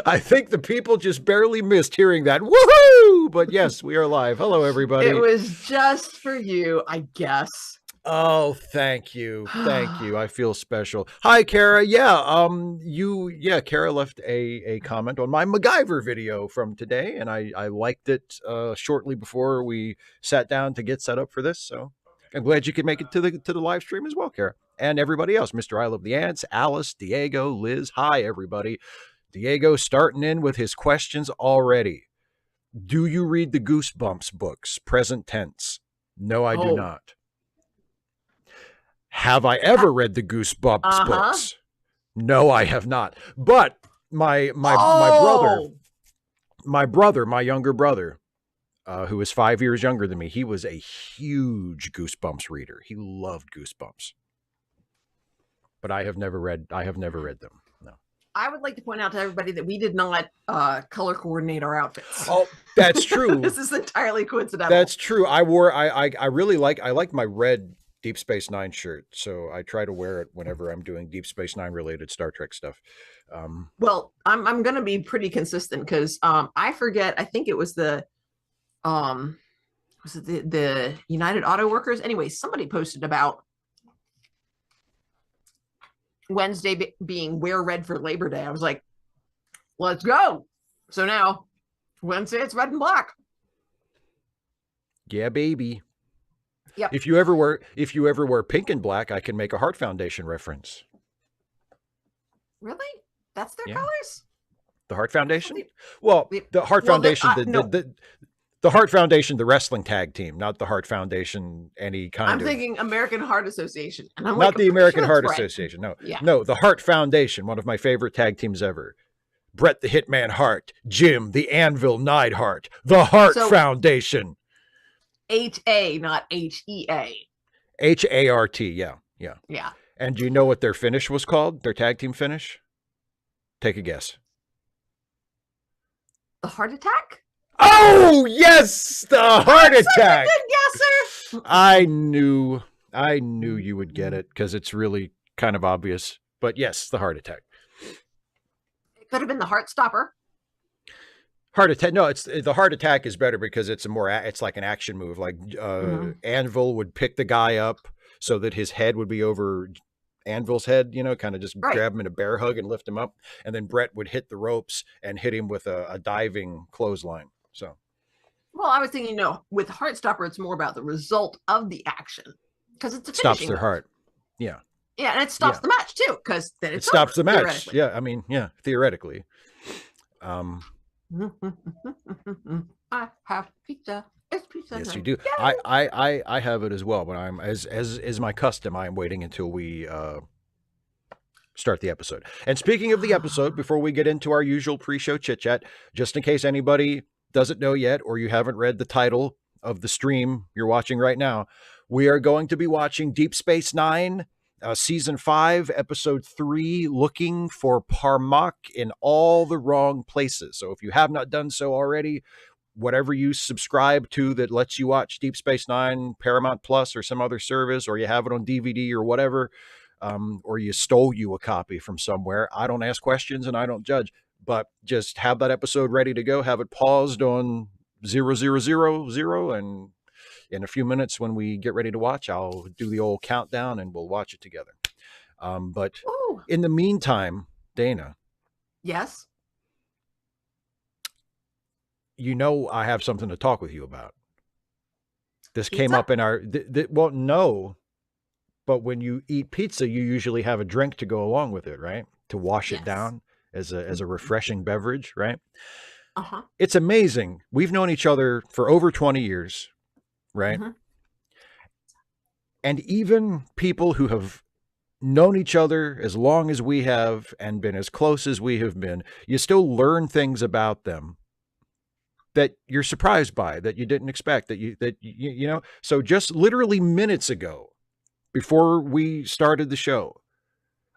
I think the people just barely missed hearing that. Woohoo! But yes, we are live. Hello, everybody. It was just for you, I guess. Oh, thank you. Thank you. I feel special. Hi, Kara. Yeah, Kara left a comment on my MacGyver video from today, and I liked it shortly before we sat down to get set up for this. So I'm glad you could make it to the live stream as well, Kara. And everybody else, Mr. I Love the Ants, Alice, Diego, Liz. Hi, everybody. Diego starting in with his questions already. Do you read the Goosebumps books, present tense? No, I do not. Have I ever read the Goosebumps books? No, I have not. But my younger brother, who is 5 years younger than me, he was a huge Goosebumps reader. He loved Goosebumps. But I have never read them. No. I would like to point out to everybody that we did not color coordinate our outfits. Oh, that's true. This is entirely coincidental. That's true. I like my red Deep Space Nine shirt, so I try to wear it whenever I'm doing Deep Space Nine related Star Trek stuff. Well, I'm going to be pretty consistent because I forget. I think it was the United Auto Workers. Anyway, somebody posted about Wednesday being wear red for Labor Day. I was like, let's go. So now Wednesday it's red and black. Yeah, baby. Yep. If you ever wear pink and black, I can make a Heart Foundation reference. Really? That's their colors? The Heart Foundation? Well, the Heart Foundation, the Heart Foundation, the wrestling tag team, not the Heart Foundation, any kind of. I'm thinking American Heart Association. And I'm not the American Heart Association. No, no, the Heart Foundation, one of my favorite tag teams ever. Bret the Hitman Hart, Jim the Anvil Neidhart, the Heart Foundation. H-A, not H-E-A. H-A-R-T, yeah. And do you know what their finish was called? Their tag team finish? Take a guess. The Heart Attack? Oh, yes! The Heart Attack! Good guesser! I knew you would get it, because it's really kind of obvious. But yes, the Heart Attack. It could have been the Heart Stopper. Heart Attack. No, it's the Heart Attack is better because it's it's like an action move. Like Anvil would pick the guy up so that his head would be over Anvil's head, kind of just grab him in a bear hug and lift him up. And then Bret would hit the ropes and hit him with a diving clothesline. So, well, I was thinking, with Heartstopper, it's more about the result of the action because it's a stops their heart. Yeah. Yeah, and it stops the match too because then it stops the match. Yeah, I mean, theoretically. I have pizza. It's pizza. Yes, you do. I have it as well, but I'm as is my custom. I am waiting until we start the episode. And speaking of the episode, before we get into our usual pre-show chit chat, just in case anybody doesn't know yet, or you haven't read the title of the stream you're watching right now, we are going to be watching Deep Space Nine. Season 5, episode 3, Looking for Parmak in All the Wrong Places. So if you have not done so already, whatever you subscribe to that lets you watch Deep Space Nine, Paramount Plus, or some other service, or you have it on DVD or whatever, or you stole you a copy from somewhere, I don't ask questions and I don't judge, but just have that episode ready to go, have it paused on 0000, and in a few minutes when we get ready to watch, I'll do the old countdown and we'll watch it together. But in the meantime, Dana. Yes? I have something to talk with you about. This came up in our... well, no. But when you eat pizza, you usually have a drink to go along with it, right? To wash it down as a refreshing beverage, right? Uh-huh. It's amazing. We've known each other for over 20 years. Right. Mm-hmm. And even people who have known each other as long as we have and been as close as we have been, you still learn things about them that you're surprised by, that you didn't expect, So just literally minutes ago, before we started the show,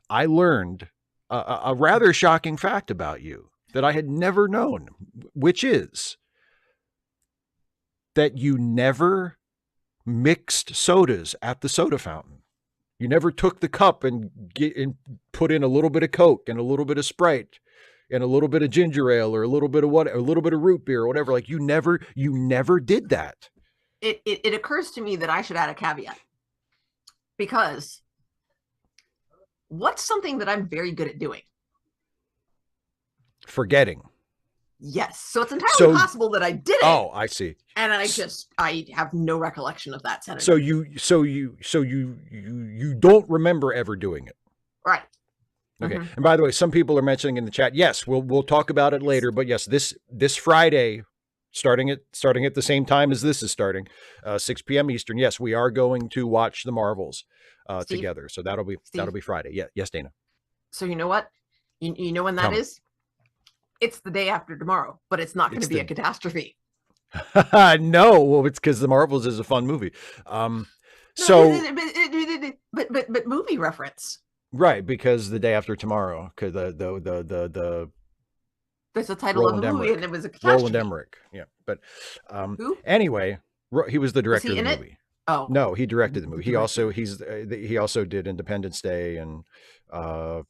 I learned a rather shocking fact about you that I had never known, which is that you never mixed sodas at the soda fountain. You never took the cup and put in a little bit of Coke and a little bit of Sprite and a little bit of ginger ale or a little bit of a little bit of root beer or whatever. Like you never did that. It occurs to me that I should add a caveat, because what's something that I'm very good at doing? Forgetting. Yes. So it's entirely possible that I did it. Oh, I see. And I have no recollection of that, Senator. So you don't remember ever doing it. Right. Okay. And by the way, some people are mentioning in the chat, yes, we'll talk about it later, but yes, this Friday, starting at the same time as this is starting, 6 p.m. Eastern. Yes, we are going to watch the Marvels together. So that'll be Friday. Yeah. Yes, Dana. So you know what? You know when that is? It's the day after tomorrow, but it's not going to be a catastrophe. No, well, it's because the Marvels is a fun movie. But movie reference. Right, because the day after tomorrow, because there's a title Roland of a movie, Emmerich. and it was a catastrophe. Roland Emmerich, yeah. But who? Anyway, he was the director of the movie. It? Oh, no, he directed the movie. He also did Independence Day and I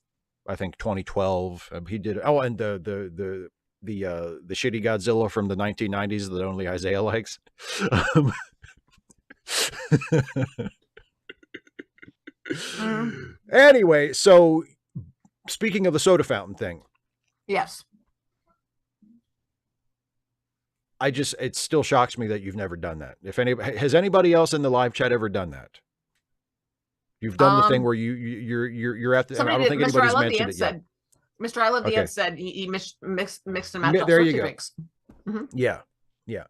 think 2012. He did and the shitty Godzilla from the 1990s that only Isaiah likes. Anyway, so speaking of the soda fountain thing. Yes. It still shocks me that you've never done that. Has anybody else in the live chat ever done that? You've done the thing where you're at the, I don't think anybody's mentioned it yet. Mr. I Love the Ant said he mixed and matched all there sorts you of go. drinks. Mm-hmm. Yeah.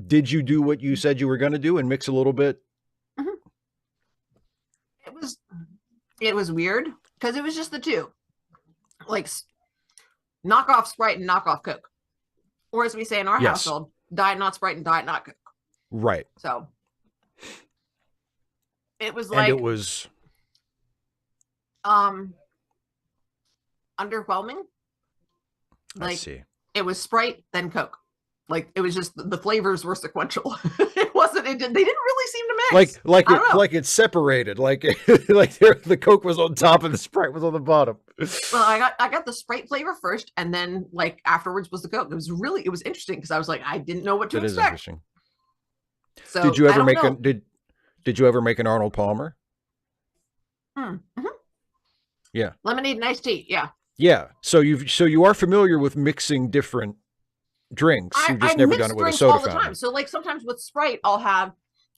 Did you do what you said you were going to do and mix a little bit? Mm-hmm. It was weird because it was just the two, like knockoff Sprite and knockoff Coke, or as we say in our household, Diet Not Sprite and Diet Not Coke. Right. So it was underwhelming. I see. It was Sprite, then Coke. Like it was just the flavors were sequential. It wasn't. They didn't really seem to mix. Like it's separated. Like the Coke was on top and the Sprite was on the bottom. Well, I got the Sprite flavor first, and then like afterwards was the Coke. It was interesting because I was like I didn't know what to expect. Is interesting. So did you ever did you ever make an Arnold Palmer? Mm-hmm. Yeah. Lemonade and iced tea. Yeah. Yeah. So you are familiar with mixing different drinks. You've just never done it with a soda fountain. All the time. So like sometimes with Sprite, I'll have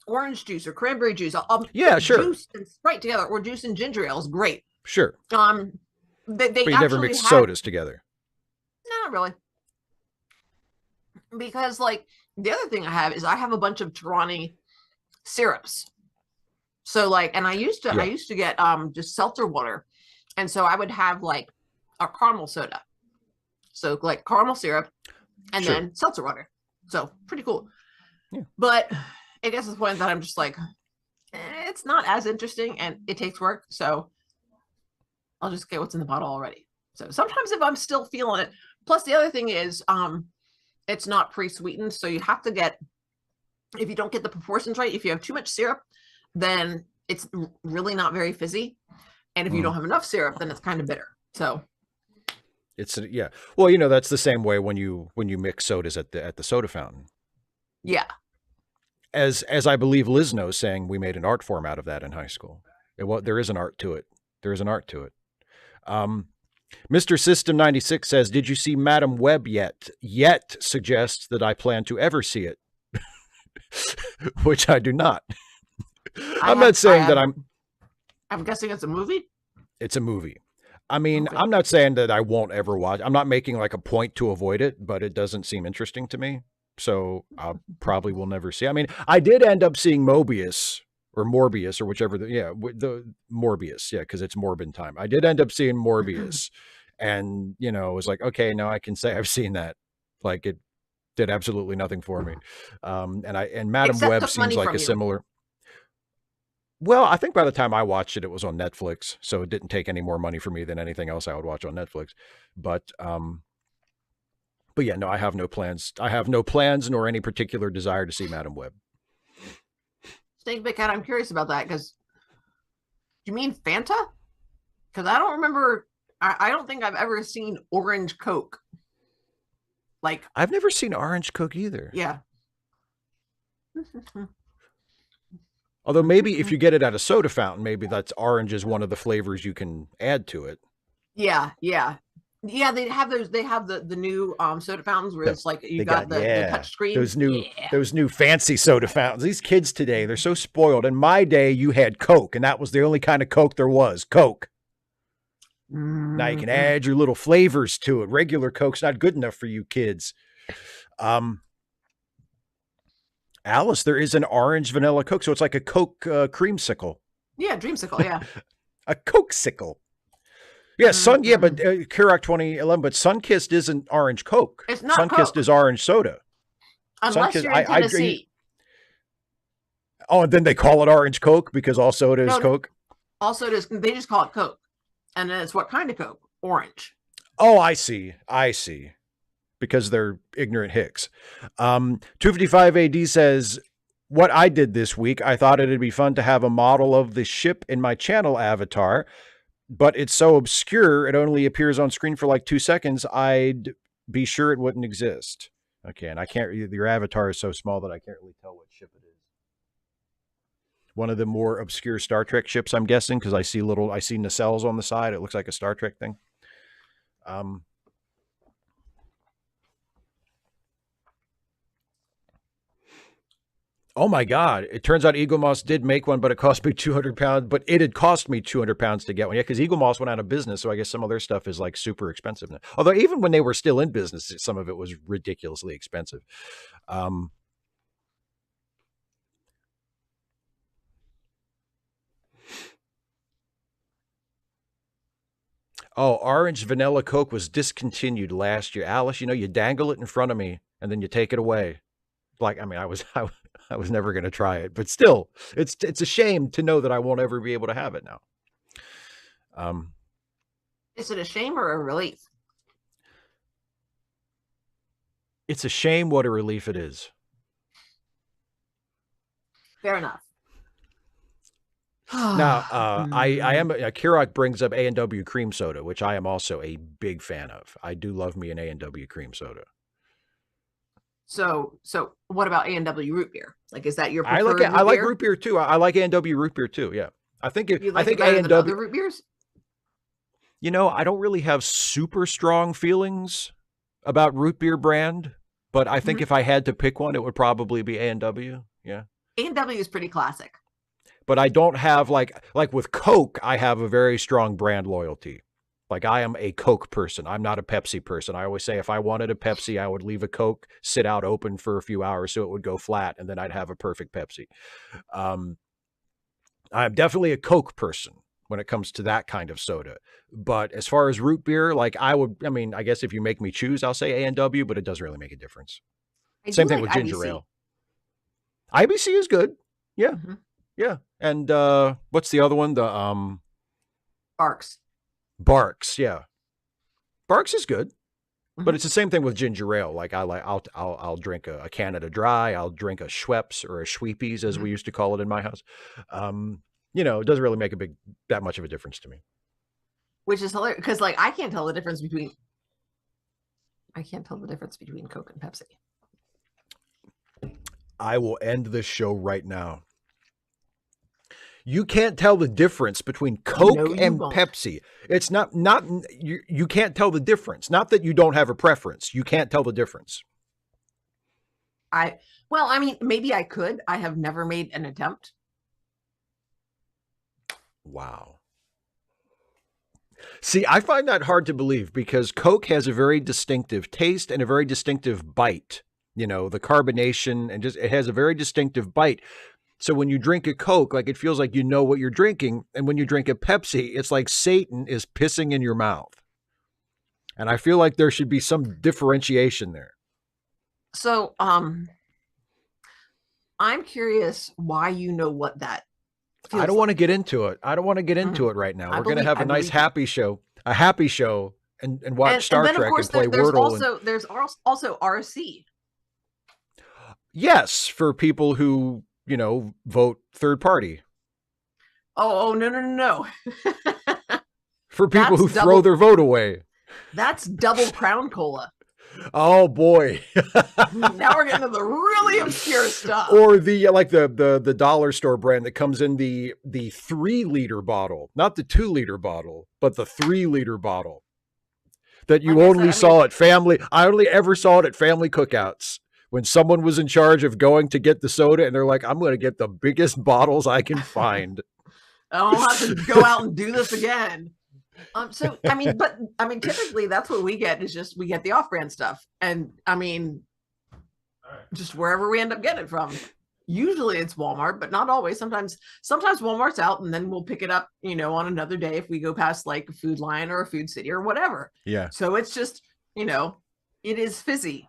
orange juice or cranberry juice. I'll put juice and Sprite together, or juice and ginger ale is great. Sure. But you never mix sodas together. No, not really. Because like the other thing I have is I have a bunch of Torani syrups. So like, and I used to get just seltzer water, and so I would have like a caramel soda. So like caramel syrup. And then seltzer water. So pretty cool. Yeah. But it gets to the point that I'm just like, it's not as interesting and it takes work. So I'll just get what's in the bottle already. So sometimes if I'm still feeling it, plus the other thing is it's not pre-sweetened. So you have to get, if you don't get the proportions right, if you have too much syrup, then it's really not very fizzy. And if you don't have enough syrup, then it's kind of bitter. So it's well, that's the same way when you mix sodas at the soda fountain. Yeah. As I believe Liz knows, saying we made an art form out of that in high school. There is an art to it. There is an art to it. Mr. System 96 says, "Did you see Madam Web yet?" Yet suggests that I plan to ever see it, which I do not. I'm guessing it's a movie. It's a movie. I mean, okay. I'm not saying that I won't ever watch. I'm not making like a point to avoid it, but it doesn't seem interesting to me. So I probably will never see. I mean, I did end up seeing Morbius or whichever. The Morbius. Yeah, because it's Morbin time. I did end up seeing Morbius, and it was like, okay, now I can say I've seen that. Like it did absolutely nothing for me. And Madam Web seems like a similar. Well, I think by the time I watched it, it was on Netflix, so it didn't take any more money for me than anything else I would watch on Netflix. But yeah, no, I have no plans. I have no plans nor any particular desire to see Madam Web. Snake Big Cat, I'm curious about that because you mean Fanta? Because I don't remember I don't think I've ever seen orange Coke. Like, I've never seen orange Coke either. yeah. Although maybe if you get it at a soda fountain, maybe that's orange is one of the flavors you can add to it. Yeah, yeah. Yeah, they have those. They have the new soda fountains where The, it's like you they got got the touch screen. Yeah. those new fancy soda fountains. These kids today, they're so spoiled. In my day, you had Coke, and that was the only kind of Coke there was. Coke. Now you can Mm-hmm. add your little flavors to it. Regular Coke's not good enough for you kids. Alice, there is an orange vanilla Coke, so it's like a Coke creamsicle. Yeah, dreamsicle. Yeah. A Coke-sicle. Yeah, Sun. Yeah, but Mm-hmm. Ciroc 2011. But Sunkist isn't orange Coke. It's not Sunkist Coke is orange soda. unless Sunkist. you're in Tennessee. Oh, and then they call it orange Coke because all soda is No, Coke. also they just call it Coke, and then it's what kind of Coke? Orange. Oh, I see. I see. Because they're ignorant hicks. 255 AD says, what I did this week, I thought it'd be fun to have a model of the ship in my channel avatar, but it's so obscure, it only appears on screen for like 2 seconds. I'd be sure it wouldn't exist. Okay, and I can't, your avatar is so small that I can't really tell what ship it is. One of the more obscure Star Trek ships, I'm guessing, because I see nacelles on the side. It looks like a Star Trek thing. Oh my God. It turns out Eagle Moss did make one, but it cost me 200 pounds. But it had cost me 200 pounds to get one. Yeah, because Eagle Moss went out of business. So I guess some of their stuff is like super expensive now. Although even when they were still in business, some of it was ridiculously expensive. Oh, orange vanilla Coke was discontinued last year. Alice, you dangle it in front of me and then you take it away. Like, I mean, I was never going to try it, but still, it's a shame to know that I won't ever be able to have it now. Is it a shame or a relief? It's a shame what a relief it is. Fair enough. Now, Ciroc brings up A&W cream soda, which I am also a big fan of. I do love me an A&W cream soda. So what about A&W root beer? Like, is that your I preferred like root beer too. I like A&W root beer too. Yeah, I think A&W other root beers. I don't really have super strong feelings about root beer brand, but I think if I had to pick one, it would probably be A&W. Yeah, A&W is pretty classic. But I don't have like with Coke, I have a very strong brand loyalty. Like I am a Coke person. I'm not a Pepsi person. I always say if I wanted a Pepsi, I would leave a Coke sit out open for a few hours so it would go flat, and then I'd have a perfect Pepsi. I'm definitely a Coke person when it comes to that kind of soda. But as far as root beer, like I guess if you make me choose, I'll say A&W, but it doesn't really make a difference. Same thing with ginger ale. IBC is good. Yeah. Yeah. And what's the other one? The Barks, yeah. Barks is good. But it's the same thing with ginger ale. Like I'll drink a Canada Dry, I'll drink a Schweppes or a Schweepies, as we used to call it in my house. It doesn't really make that much of a difference to me. Which is hilarious because like I can't tell the difference between Coke and Pepsi. I will end this show right now. You can't tell the difference between Coke and Pepsi. It's not you can't tell the difference. Not that you don't have a preference. You can't tell the difference. Maybe I could. I have never made an attempt. Wow. See, I find that hard to believe because Coke has a very distinctive taste and a very distinctive bite. The carbonation and it has a very distinctive bite. So when you drink a Coke, like it feels like you know what you're drinking. And when you drink a Pepsi, it's like Satan is pissing in your mouth. And I feel like there should be some differentiation there. So, I'm curious why you know what that feels I don't want to get into it. I don't want to get into it right now. We're going to have a nice happy show, and watch Star Trek and play Wordle. There's also RC. Yes, for people who vote third party. Oh no. for people That's who throw their vote away. That's double Crown Cola. Oh boy. Now we're getting to the really obscure stuff. Or the like the dollar store brand that comes in the 3-liter bottle, not the 2-liter bottle, but the 3-liter bottle that you only saw at family. I only ever saw it at family cookouts when someone was in charge of going to get the soda and they're like, I'm going to get the biggest bottles I can find. I don't have to go out and do this again. So I mean, typically that's what we get is just we get the off-brand stuff, and I mean, just wherever we end up getting it from. Usually it's Walmart, but not always. Sometimes Walmart's out, and then we'll pick it up, on another day if we go past like a Food Lion or a Food City or whatever. Yeah. So it's just, it is fizzy,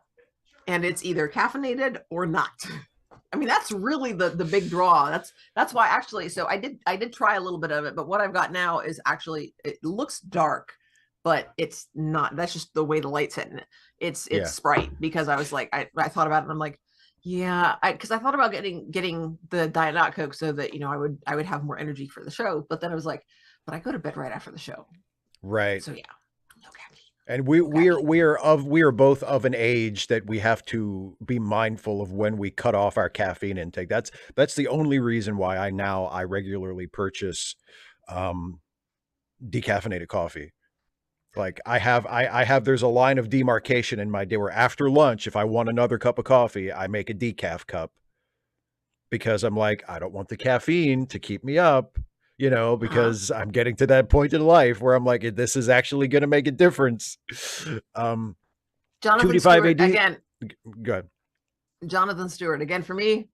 and it's either caffeinated or not. I mean, that's really the big draw. That's why actually. So I did try a little bit of it, but what I've got now is actually it looks dark, but it's not. That's just the way the light's hitting it. It's Sprite, because I was like I thought about it and I'm like, yeah, because I thought about getting the Diet Not Coke so that I would have more energy for the show, but then I was like, but I go to bed right after the show, right? So yeah, no caffeine. And we are both of an age that we have to be mindful of when we cut off our caffeine intake. That's the only reason why I regularly purchase decaffeinated coffee. Like I have there's a line of demarcation in my day where after lunch, if I want another cup of coffee, I make a decaf cup, because I'm like, I don't want the caffeine to keep me up, because I'm getting to that point in life where I'm like, this is actually going to make a difference. Jonathan Stewart, AD, again. Go ahead. Jonathan Stewart, again, for me,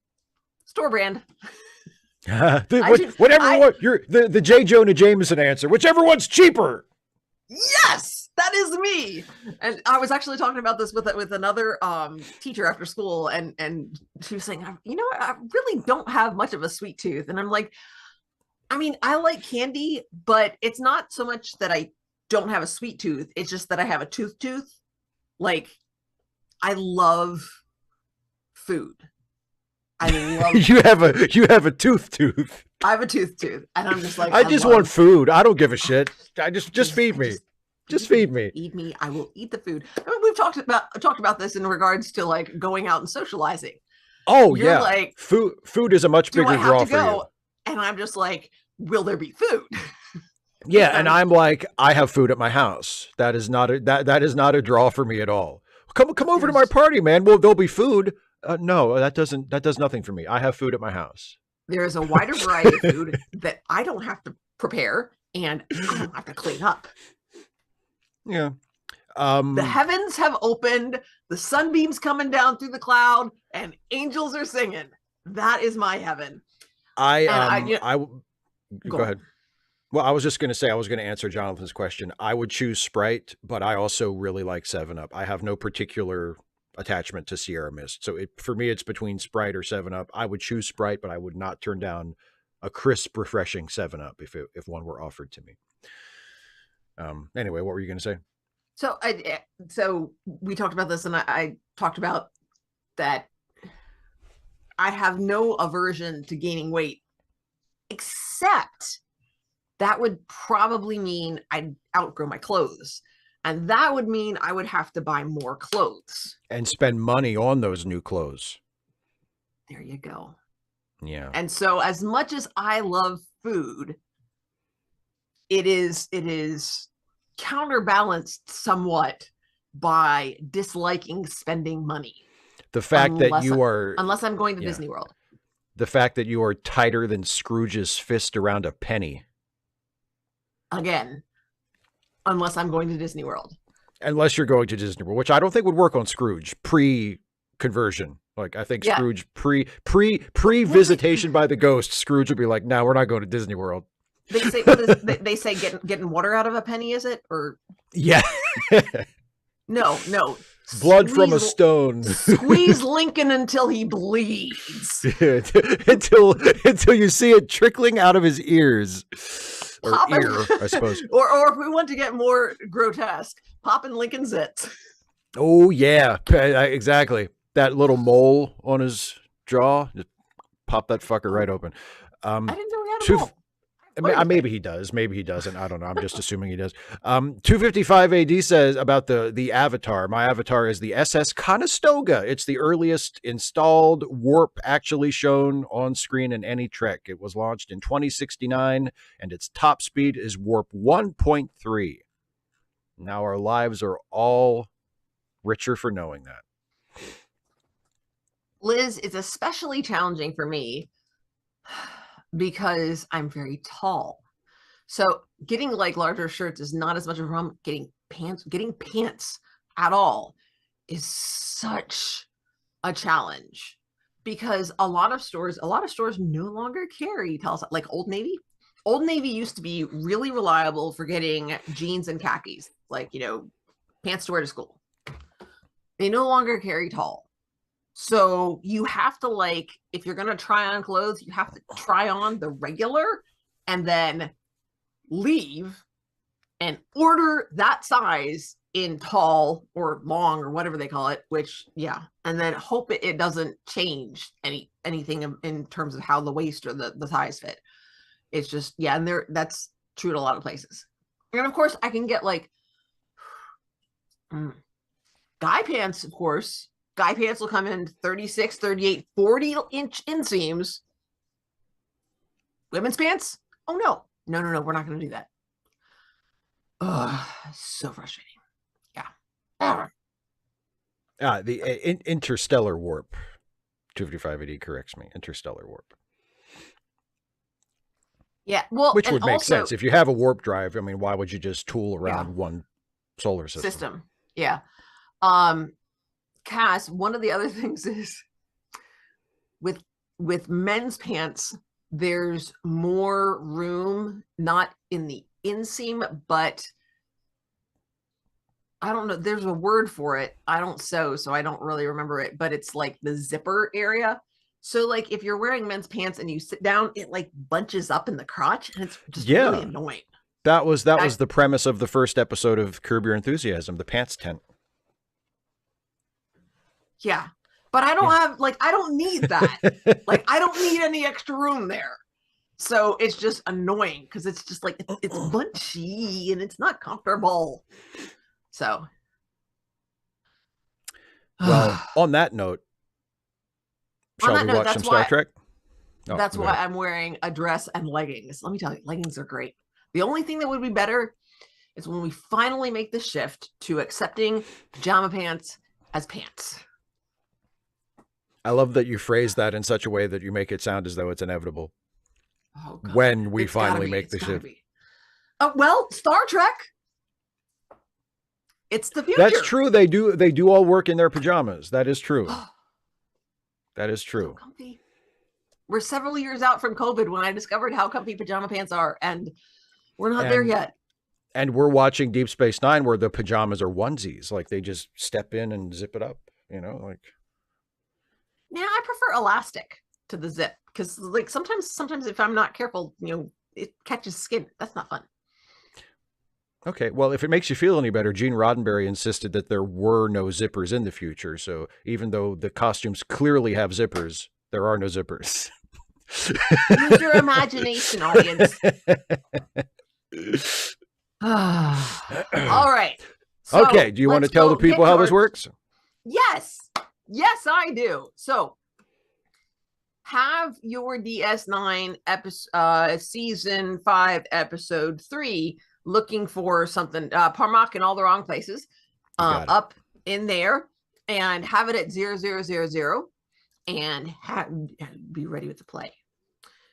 store brand. You're the J. Jonah Jameson answer, whichever one's cheaper. Yes, that is me. And I was actually talking about this with another teacher after school, and she was saying, I really don't have much of a sweet tooth. And I'm like, I mean, I like candy, but it's not so much that I don't have a sweet tooth. It's just that I have a tooth. Like, I love food. I love you have a tooth. I have a tooth, and I'm just like, I just want food. I don't give a shit. I just feed me. Just feed me. Eat me. I will eat the food. I mean, we've talked about this in regards to like going out and socializing. Oh, You're yeah. Like, food is a much bigger draw for you. And I'm just like, will there be food? Yeah, and I'm like, I have food at my house. That is not a draw for me at all. Come over to my party, man. Well, there'll be food. No, that does nothing for me. I have food at my house. There is a wider variety of food that I don't have to prepare and I don't have to clean up. Yeah. The heavens have opened, the sunbeams coming down through the cloud, and angels are singing. That is my heaven. Go ahead. Well, I was just going to say, I was going to answer Jonathan's question. I would choose Sprite, but I also really like 7-Up. I have no particular attachment to Sierra Mist. So for me, it's between Sprite or 7-Up. I would choose Sprite, but I would not turn down a crisp, refreshing 7-Up if one were offered to me. Anyway, what were you going to say? So we talked about this, and I talked about that I have no aversion to gaining weight, except that would probably mean I'd outgrow my clothes. And that would mean I would have to buy more clothes. And spend money on those new clothes. There you go. Yeah. And so as much as I love food, it is counterbalanced somewhat by disliking spending money. The fact that you are... Unless I'm going to Disney World. The fact that you are tighter than Scrooge's fist around a penny. Again, unless I'm going to Disney World. Unless you're going to Disney World, which I don't think would work on Scrooge pre-conversion. Like, I think Scrooge pre-visitation by the ghost, Scrooge would be like, no, we're not going to Disney World. They say they say getting water out of a penny, is it? Or yeah. No. Blood from a stone. Squeeze Lincoln until he bleeds. until you see it trickling out of his ears. Or ear, I suppose. or if we want to get more grotesque, popping Lincoln's zits. Oh yeah, exactly. That little mole on his jaw, just pop that fucker right open. I didn't know he had a mole. What do you Maybe think? he does. Maybe he doesn't. I don't know. I'm just assuming he does. 255 AD says about the Avatar. My Avatar is the SS Conestoga. It's the earliest installed warp actually shown on screen in any Trek. It was launched in 2069, and its top speed is warp 1.3. Now our lives are all richer for knowing that. Liz, it's especially challenging for me because I'm very tall. So getting like larger shirts is not as much of a problem. Getting pants at all is such a challenge because a lot of stores no longer carry like Old Navy. Old Navy used to be really reliable for getting jeans and khakis, like, pants to wear to school. They no longer carry tall. So you have to, like, if you're going to try on clothes, you have to try on the regular and then leave and order that size in tall or long or whatever they call it, which, yeah, and then hope it doesn't change anything in terms of how the waist or the size fit. It's just, yeah, and that's true at a lot of places. And of course I can get like guy pants, of course. Guy pants will come in 36, 38, 40-inch inseams. Women's pants? Oh, no. No. We're not going to do that. Ugh, so frustrating. Yeah. The interstellar warp. 255 AD corrects me. Interstellar warp. Yeah, well, which and would make also, sense. If you have a warp drive, I mean, why would you just tool around one solar system? Yeah. Cass, one of the other things is with men's pants, there's more room, not in the inseam, but I don't know. There's a word for it. I don't sew, so I don't really remember it, but it's like the zipper area. So like if you're wearing men's pants and you sit down, it like bunches up in the crotch and it's just really annoying. That was the premise of the first episode of Curb Your Enthusiasm, the pants tent. Yeah. But I don't have I don't need that. Like I don't need any extra room there. So it's just annoying because it's just like it's bunchy and it's not comfortable. So well, on that note, shall we watch some Star Trek? That's why I'm wearing a dress and leggings. Let me tell you, leggings are great. The only thing that would be better is when we finally make the shift to accepting pajama pants as pants. I love that you phrase that in such a way that you make it sound as though it's inevitable. Oh, God. When we finally make the shift. Well, Star Trek. It's the future. That's true. They do all work in their pajamas. That is true. That is true. So comfy. We're several years out from COVID when I discovered how comfy pajama pants are, and we're not there yet. And we're watching Deep Space Nine where the pajamas are onesies. Like they just step in and zip it up, like. Yeah, I prefer elastic to the zip because like sometimes if I'm not careful, it catches skin. That's not fun. Okay, well, if it makes you feel any better, Gene Roddenberry insisted that there were no zippers in the future. So even though the costumes clearly have zippers, there are no zippers. Use your imagination, audience. All right. So okay, do you want to tell the people how this works? Yes, I do. So have your DS9 episode, season 5, episode 3, looking for something, Parmak in all the wrong places, up in there, and have it at 0000 and be ready with the play.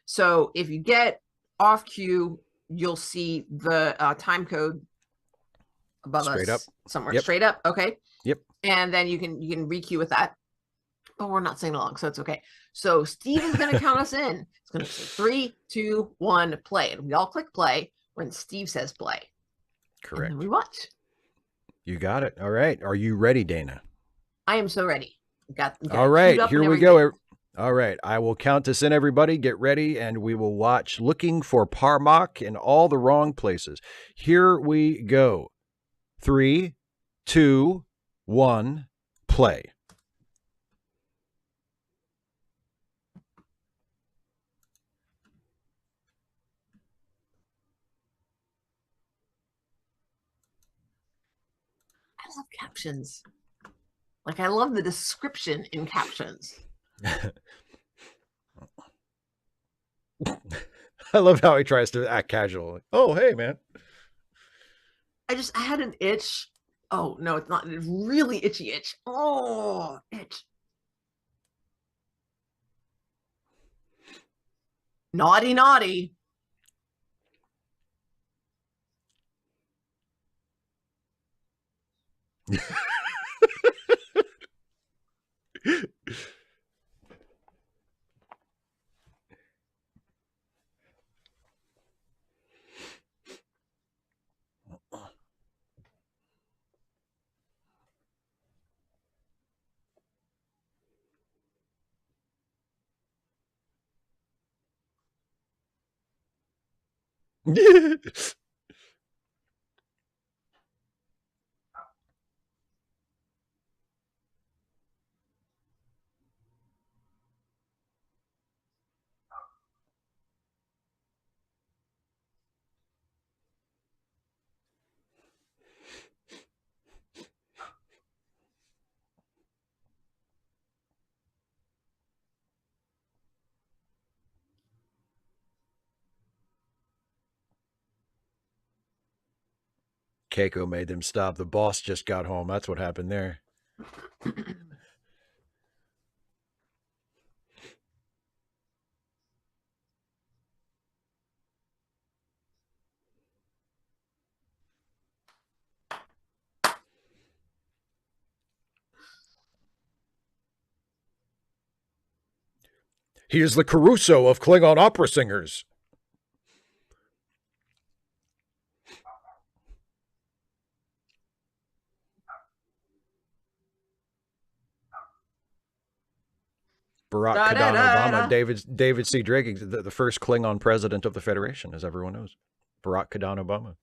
So if you get off cue, you'll see the time code above straight us up somewhere. Straight up. Okay. Yep. And then you can re-cue with that. But we're not singing along, so it's okay. So Steve is going to count us in. It's going to say 3, 2, 1, play. And we all click play when Steve says play. Correct. And then we watch. You got it. All right. Are you ready, Dana? I am so ready. All right. Here we go. All right. I will count us in, everybody. Get ready, and we will watch Looking for Parmak in all the wrong places. Here we go. 3, 2, 1, play. love captions. Like, I love the description in captions. I love how he tries to act casual. Like, oh, hey, man. I had an itch. Oh, no, it's not. It's really itchy itch. Oh, itch. Naughty, naughty. Keiko made them stop. The boss just got home. That's what happened there. He is the Caruso of Klingon opera singers. Barack Kadana Obama, David C. Drake, the first Klingon president of the Federation, as everyone knows. Barack Kadana Obama.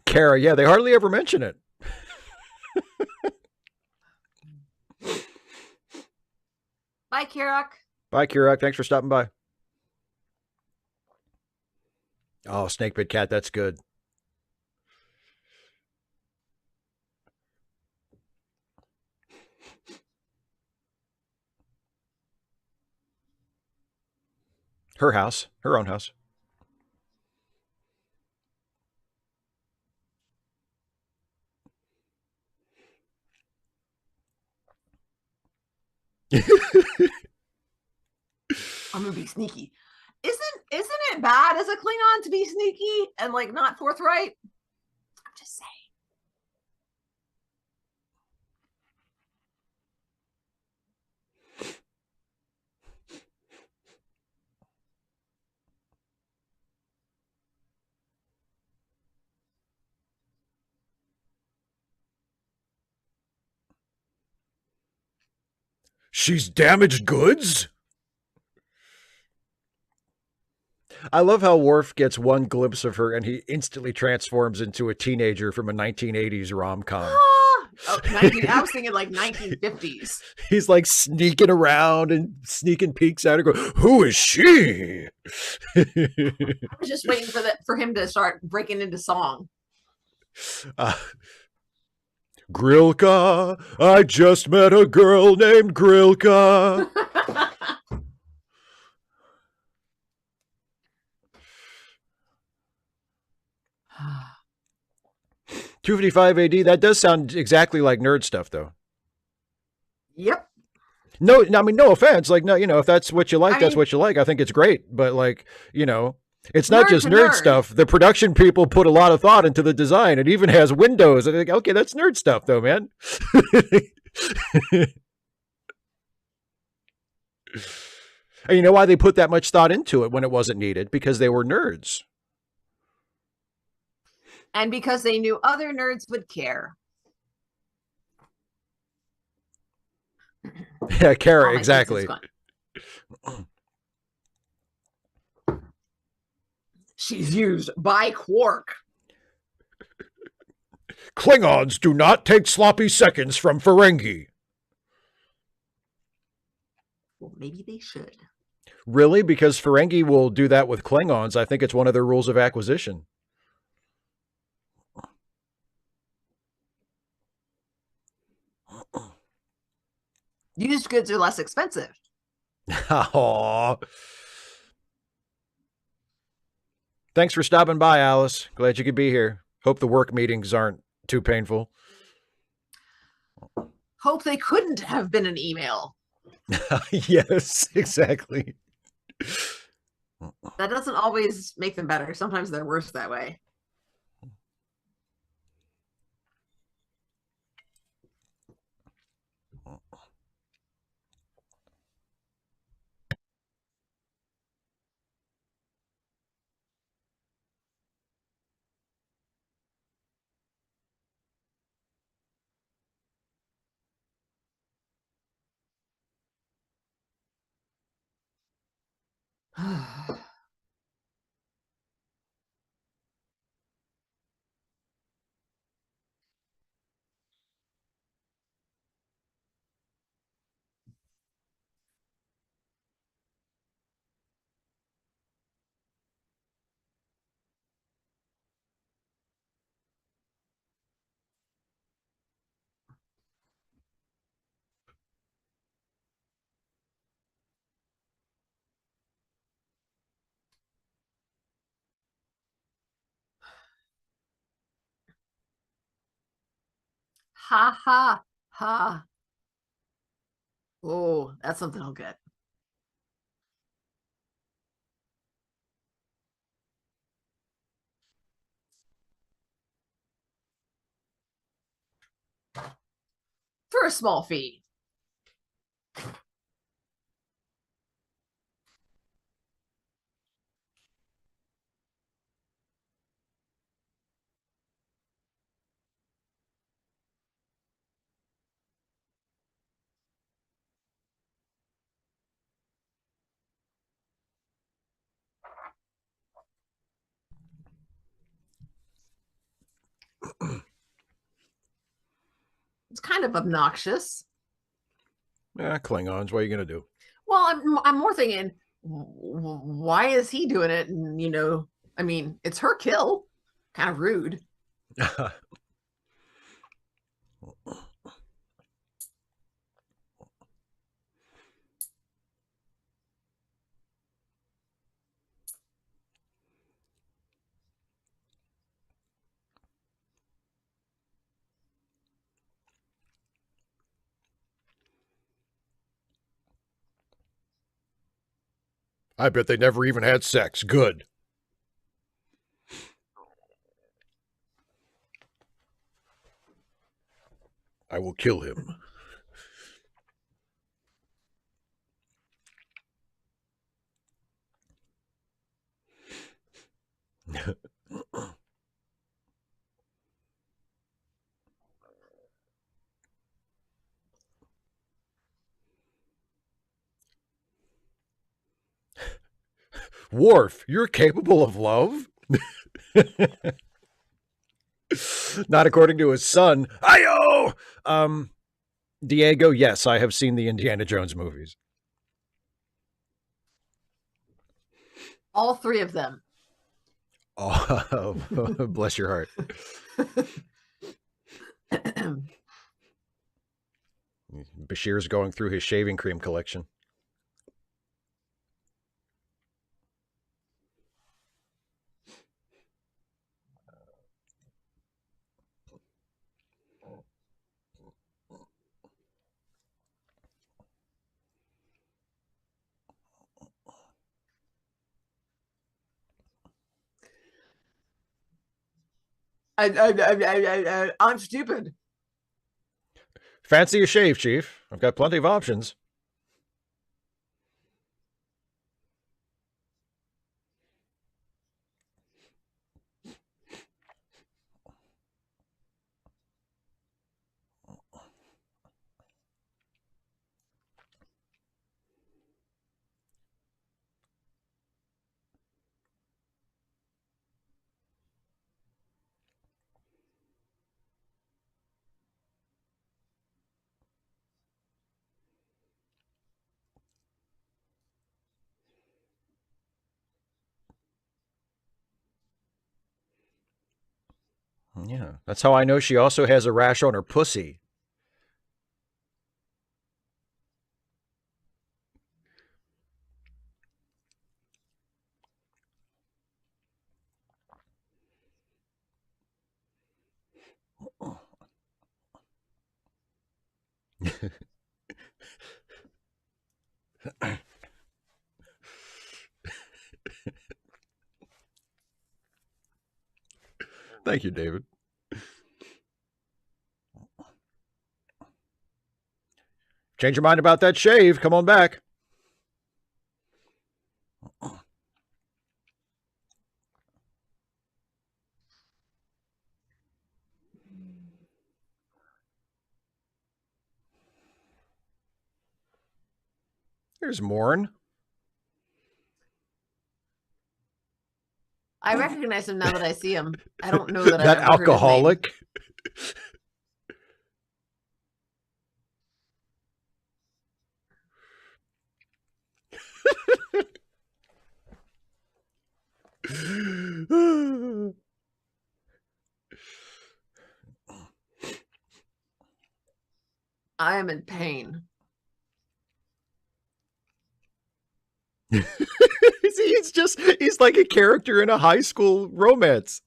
Kara, yeah, they hardly ever mention it. Bye, Kirak. Bye, Kirak. Thanks for stopping by. Oh, Snake Pit Cat, that's good. Her house, her own house. I'm gonna be sneaky. Isn't it bad as a Klingon to be sneaky and like not forthright? I'm just saying. She's damaged goods? I love how Worf gets one glimpse of her and he instantly transforms into a teenager from a 1980s rom-com. Oh, I was thinking like 1950s. He's like sneaking around and sneaking peeks at her, going, "Who is she?" I was just waiting for him to start breaking into song. Grilka, I just met a girl named Grilka. 255 AD, that does sound exactly like nerd stuff, though. Yep. No, I mean, no offense. Like, no, if that's what you like, that's what you like. I think it's great. But, like, it's not just nerd stuff. The production people put a lot of thought into the design. It even has windows. I think, okay, that's nerd stuff, though, man. And you know why they put that much thought into it when it wasn't needed? Because they were nerds. And because they knew other nerds would care. Yeah, Kara, All my senses exactly. gone. She's used by Quark. Klingons do not take sloppy seconds from Ferengi. Well, maybe they should. Really? Because Ferengi will do that with Klingons. I think it's one of their rules of acquisition. Used goods are less expensive. Aww. Thanks for stopping by, Alice. Glad you could be here. Hope the work meetings aren't too painful. Hope they couldn't have been an email. Yes, exactly. That doesn't always make them better. Sometimes they're worse that way. Ha ha ha. Oh, that's something I'll get. For a small fee. It's kind of obnoxious. Klingons, what are you going to do? Well, I'm more thinking, why is he doing it? And I mean, it's her kill. Kind of rude. I bet they never even had sex. Good. I will kill him. Worf, you're capable of love? Not according to his son. Ayo! Diego, yes, I have seen the Indiana Jones movies. All three of them. Oh, bless your heart. Bashir's going through his shaving cream collection. I'm stupid. Fancy a shave, Chief. I've got plenty of options. Yeah, that's how I know she also has a rash on her pussy. Thank you, David. Change your mind about that shave. Come on back. Here's Morn. I recognize him now that I see him. I don't know that I've That ever heard his name. alcoholic. I am in pain. He's like a character in a high school romance.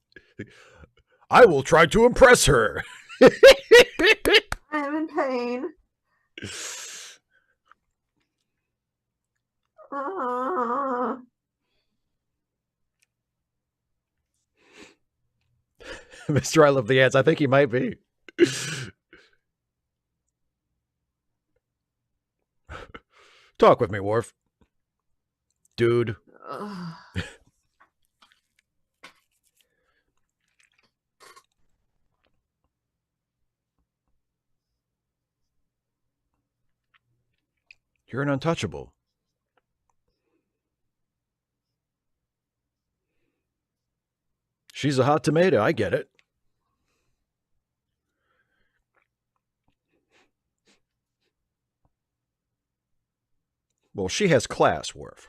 I will try to impress her. I am in pain. Mr. I love the ants. I think he might be. Talk with me, Worf. Dude. You're an untouchable. She's a hot tomato. I get it. Well, she has class, Worf.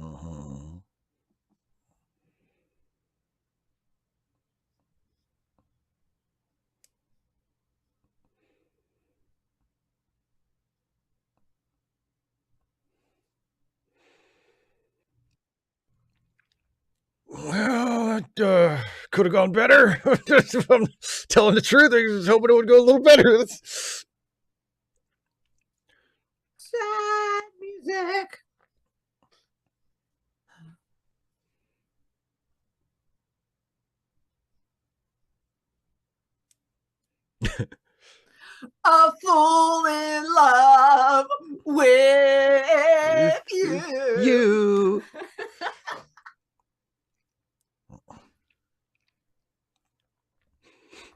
Uh-huh. Well, it could have gone better. If I'm telling the truth, I was hoping it would go a little better. Sad music. A fool in love with you.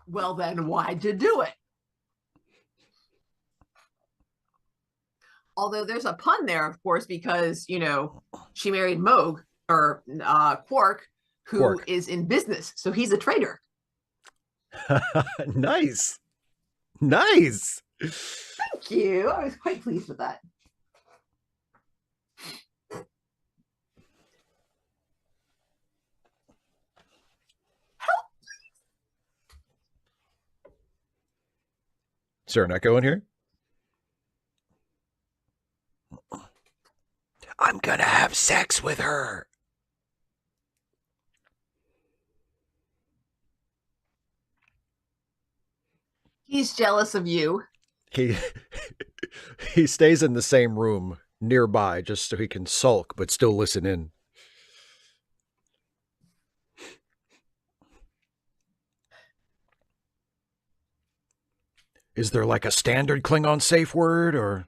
Well, then why'd you do it? Although there's a pun there, of course, because, she married Moog or Quark, who is in business. So he's a traitor. Nice. Nice. Thank you. I was quite pleased with that. Is there an echo in here? I'm gonna have sex with her. He's jealous of you. He he stays in the same room nearby just so he can sulk but still listen in. Is there like a standard Klingon safe word or?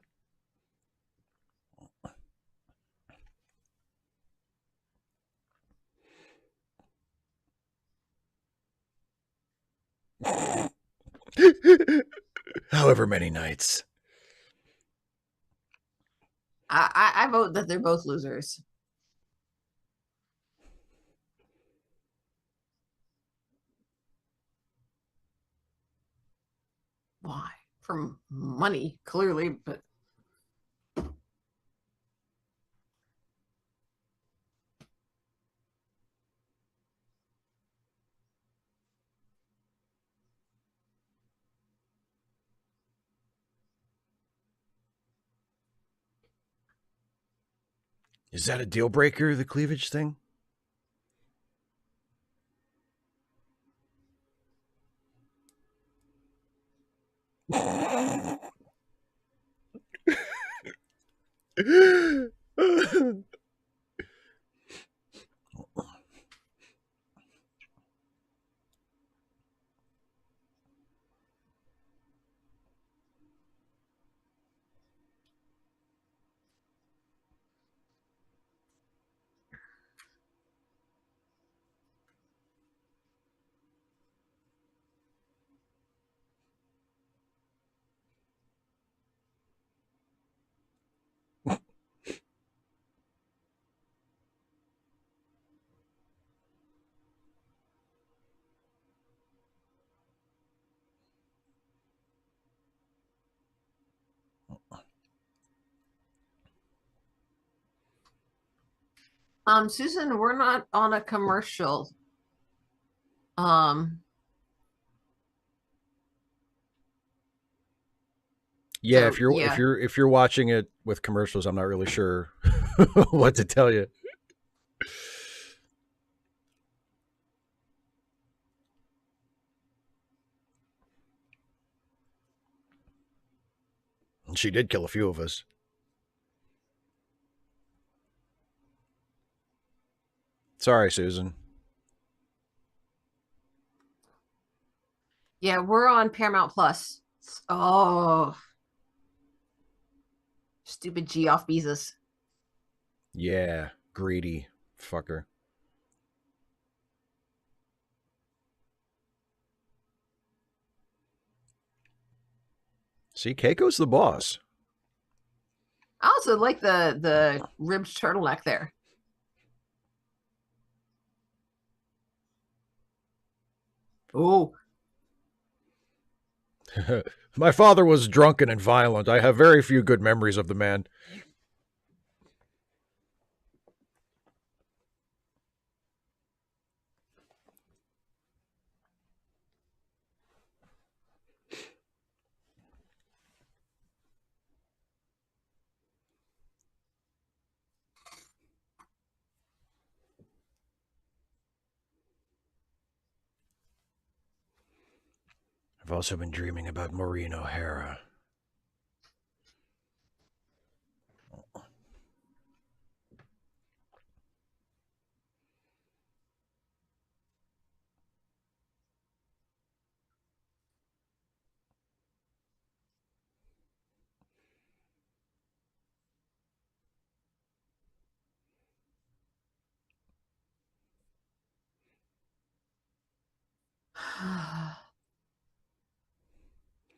However many nights. I vote that they're both losers. Why? For money, clearly, but Is that a deal breaker, the cleavage thing? Susan, we're not on a commercial. Um, Yeah, so yeah. if you're watching it with commercials, I'm not really sure what to tell you. She did kill a few of us. Sorry, Susan. Yeah, we're on Paramount Plus. Oh, stupid G off Beezus. Yeah, greedy fucker. See, Keiko's the boss. I also like the ribbed turtleneck there. Oh, My father was drunken and violent. I have very few good memories of the man. I've also been dreaming about Maureen O'Hara.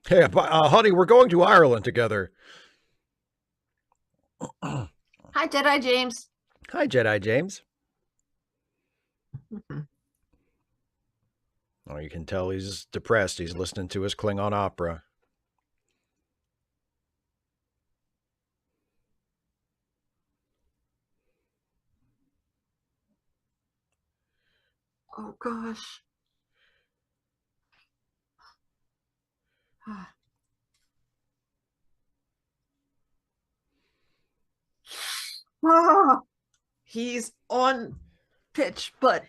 Hey, honey, we're going to Ireland together. hi Jedi James. Hi, Jedi James. Oh, you can tell he's depressed. He's listening to his Klingon opera. Oh gosh. Ah, he's on pitch, but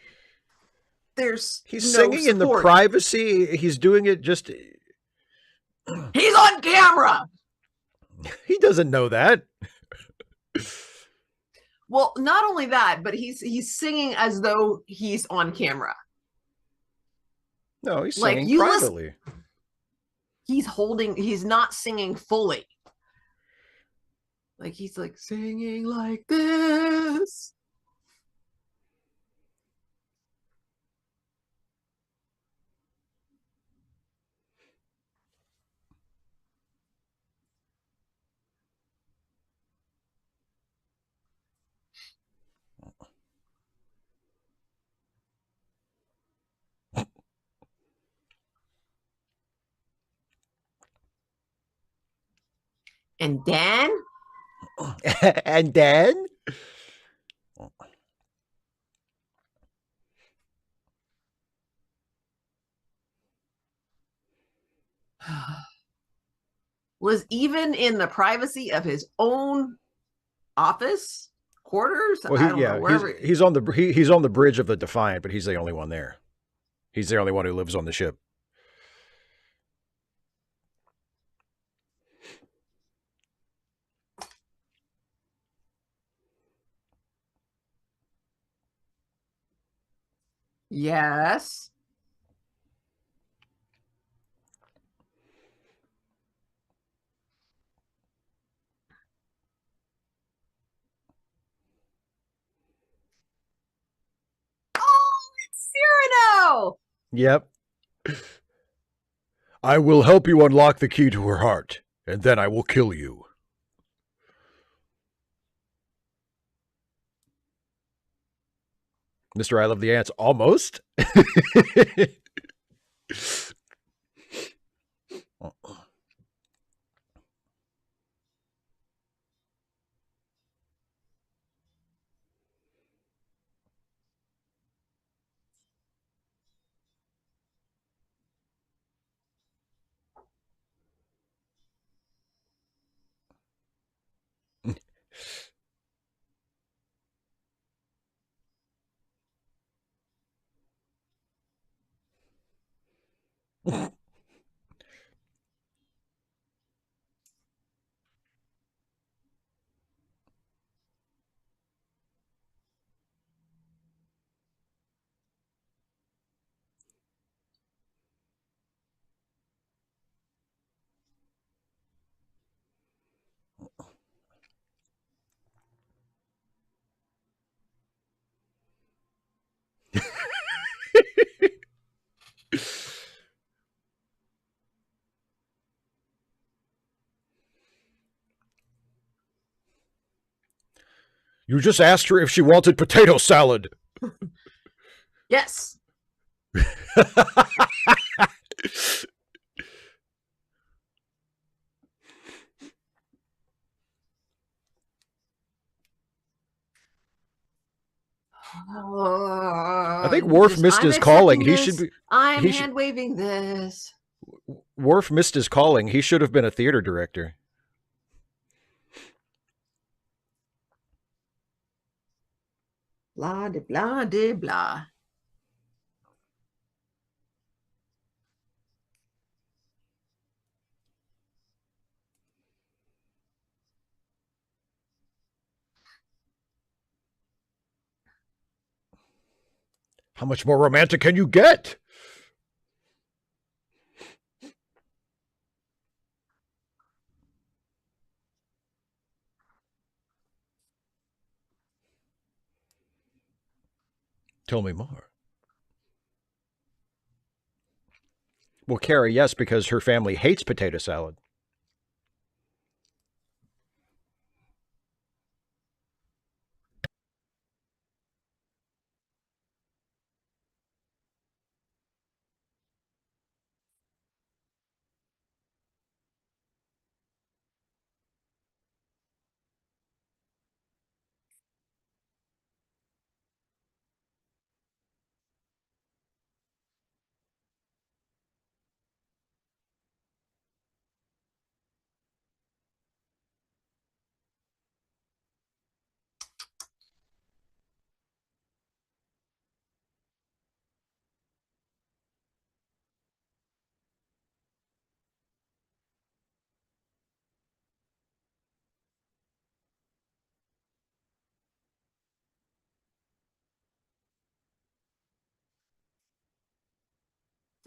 there's He's no singing in the support. privacy. He's doing it just. He's on camera. He doesn't know that. Well, not only that, but he's singing as though he's on camera. No, he's Like singing you listen, privately. he's not singing fully. Like he's like singing like this. And then And then was even in the privacy of his own office quarters. well, I don't know, wherever. he's on the bridge of the Defiant, but he's the only one there. He's the only one who lives on the ship. Yes. Oh, it's Cyrano. Yep. I will help you unlock the key to her heart, and then I will kill you. Mr. I Love the Ants, almost. You just asked her if she wanted potato salad. Yes. I think Worf missed I'm his calling. accepting He should this. be. I'm He should. hand waving this. Worf missed his calling. He should have been a theater director. Blah de blah de blah. How much more romantic can you get? Tell me more. Well, Carrie, yes, because her family hates potato salad.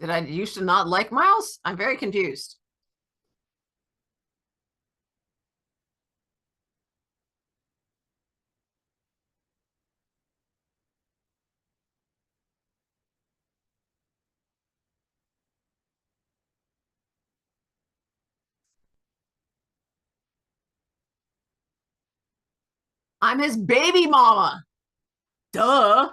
Did I used to not like Miles? I'm very confused. I'm his baby mama. Duh.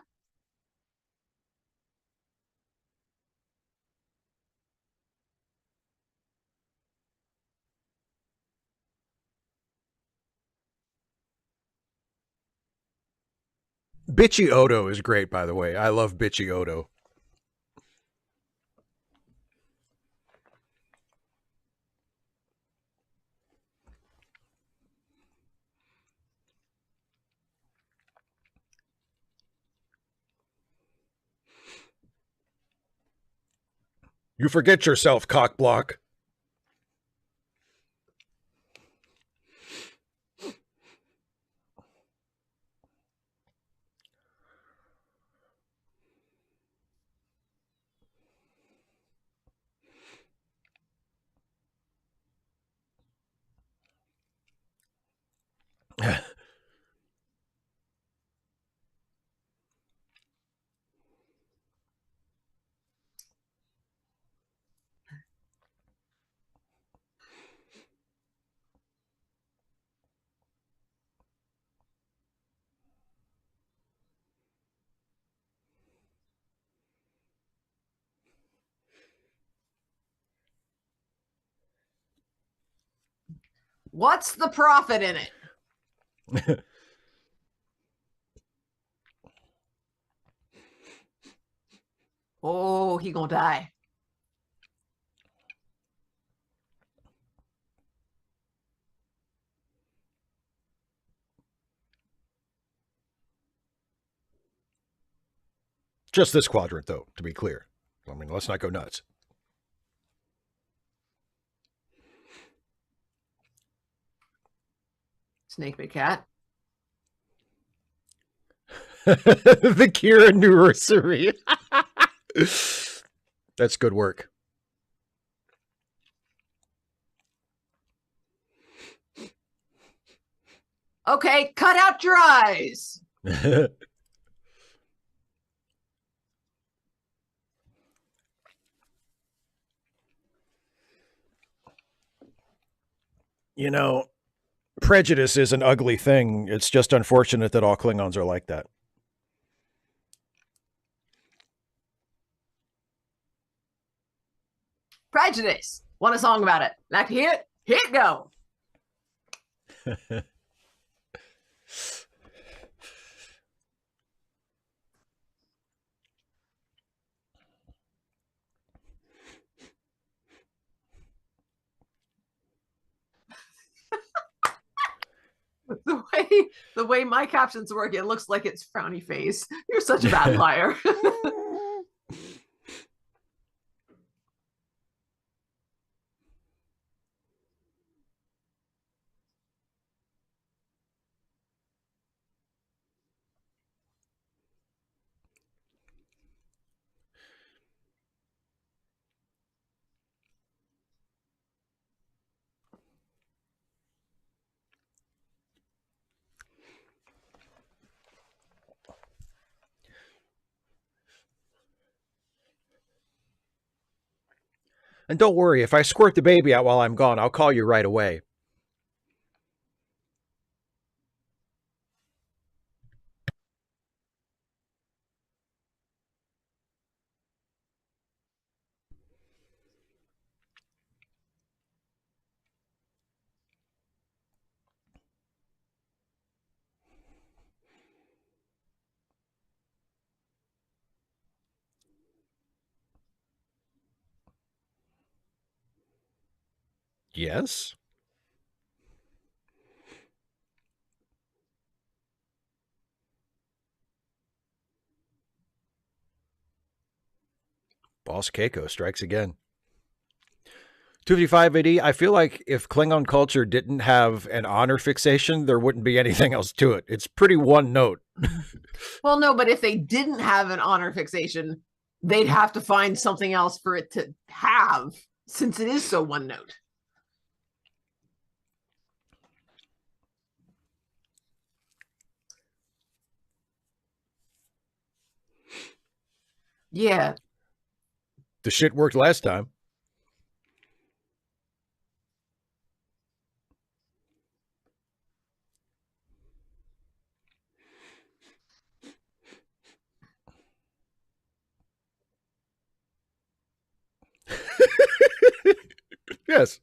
Bitchy Odo is great, by the way. I love Bitchy Odo. You forget yourself, cockblock. What's the profit in it? Oh, he gonna die. Just this quadrant, though, to be clear. I mean, let's not go nuts. Snake bit cat. The Kira nursery. That's good work. Okay, cut out your eyes. You know, prejudice is an ugly thing. It's just unfortunate that all Klingons are like that. Prejudice. Want a song about it? Like to hear it? Here it go. the way my captions work, it looks like it's frowny face. You're such a bad liar. And don't worry, if I squirt the baby out while I'm gone, I'll call you right away. Yes? Boss Keiko strikes again. 255 AD, I feel like if Klingon culture didn't have an honor fixation, there wouldn't be anything else to it. It's pretty one note. Well, no, but if they didn't have an honor fixation, they'd have to find something else for it to have, since it is so one note. Yeah. The shit worked last time. Yes.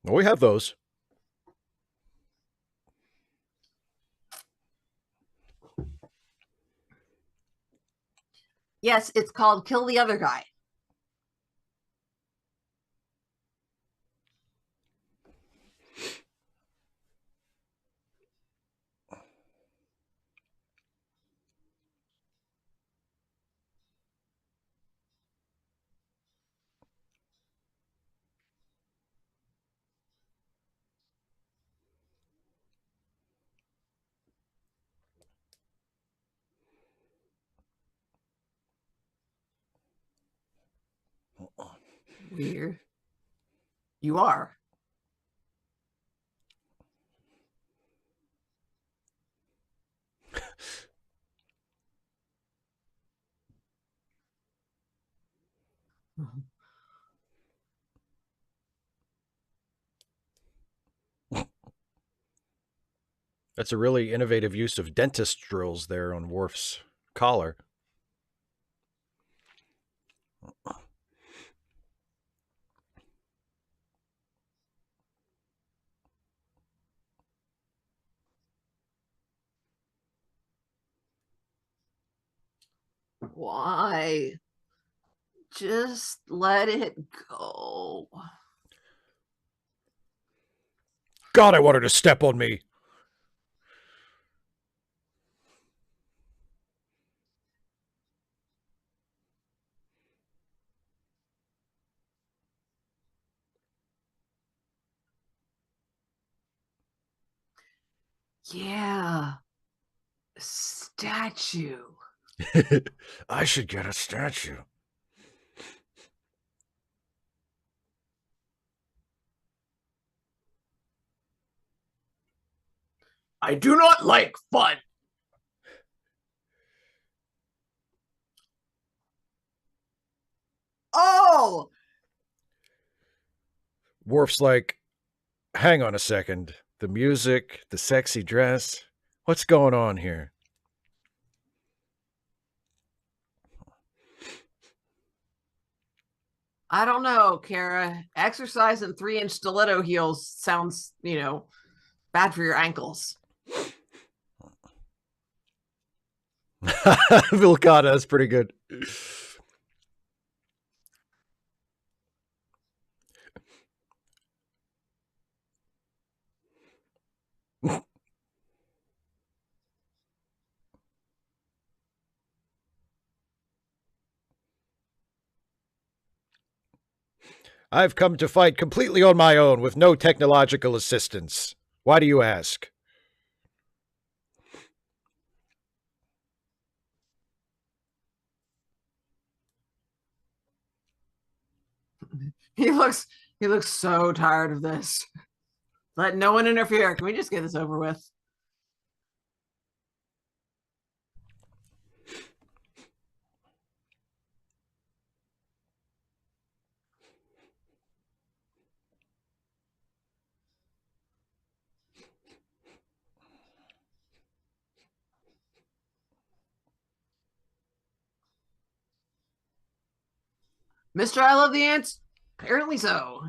Well, we have those. Yes, it's called Kill the Other Guy. Weird. You are. That's a really innovative use of dentist drills there on Worf's collar. Why? Just let it go. God, I want her to step on me. Yeah. Statue. I should get a statue. I do not like fun. Oh, Worf's like, hang on a second. The music, the sexy dress. What's going on here? I don't know, Kara. Exercise in 3-inch stiletto heels sounds, bad for your ankles. Vilcata, that's pretty good. I've come to fight completely on my own with no technological assistance. Why do you ask? He looks he looks so tired of this. Let no one interfere. Can we just get this over with? Mr. I love the ants? Apparently so.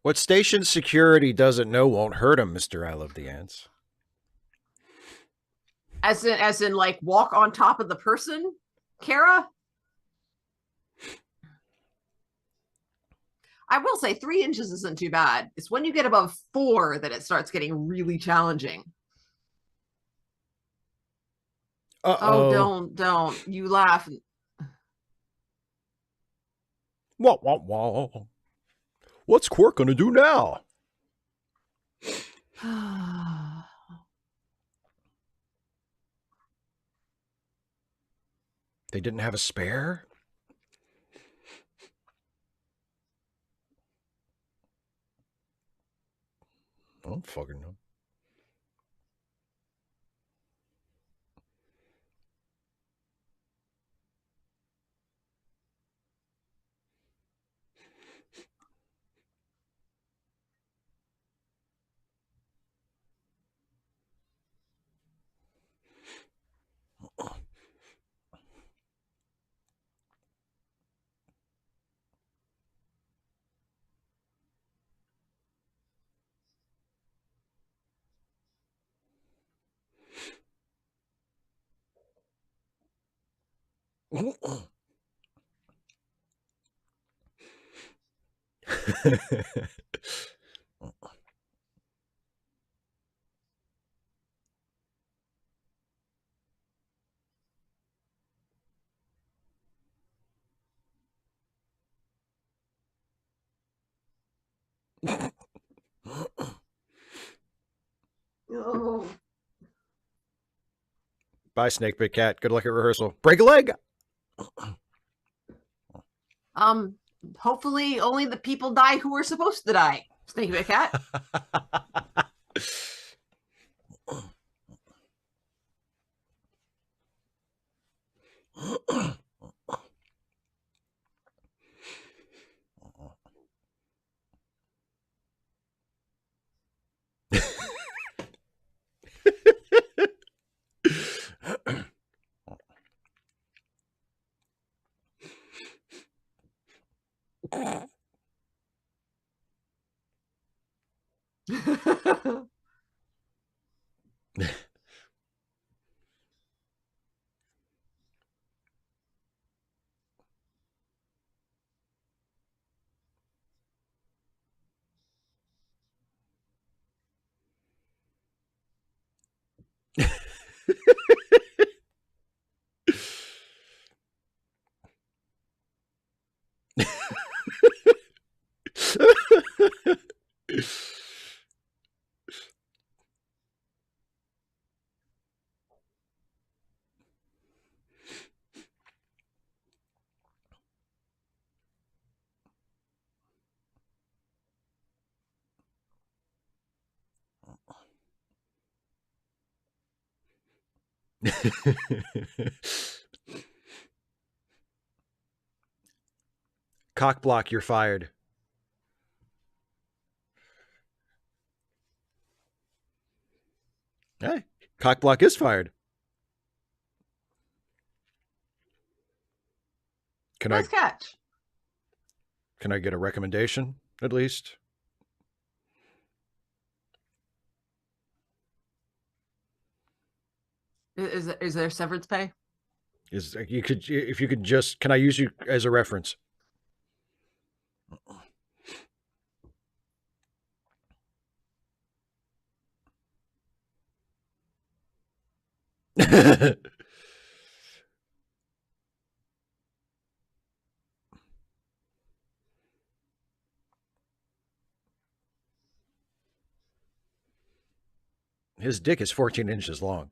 What station security doesn't know won't hurt him, Mr. I Love the Ants. As in like walk on top of the person, Kara? I will say 3 inches isn't too bad. It's when you get above 4 that it starts getting really challenging. Oh, Uh-oh. don't. You laugh. Wah, wah, wah. What's Quark gonna do now? They didn't have a spare? I don't fucking know. Oh. Bye, Snake Big Cat. Good luck at rehearsal. Break a leg. Um, hopefully only the people die who are supposed to die. Snake Bit Cat. Cock block, you're fired. Hey, cock block is fired. Can I Nice catch. can I get a recommendation at least? Is there severance pay? Is you could if you could just can I use you as a reference? His dick is 14 inches long.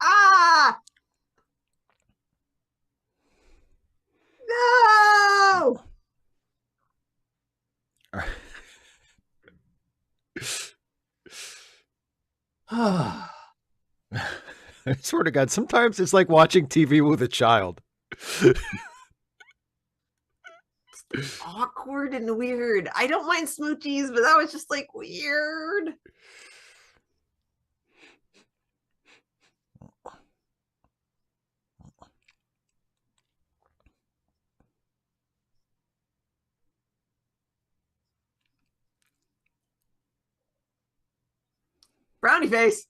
Ah! No! I swear to God, sometimes it's like watching TV with a child. Awkward and weird. I don't mind smoochies, but that was just like weird. Brownie face.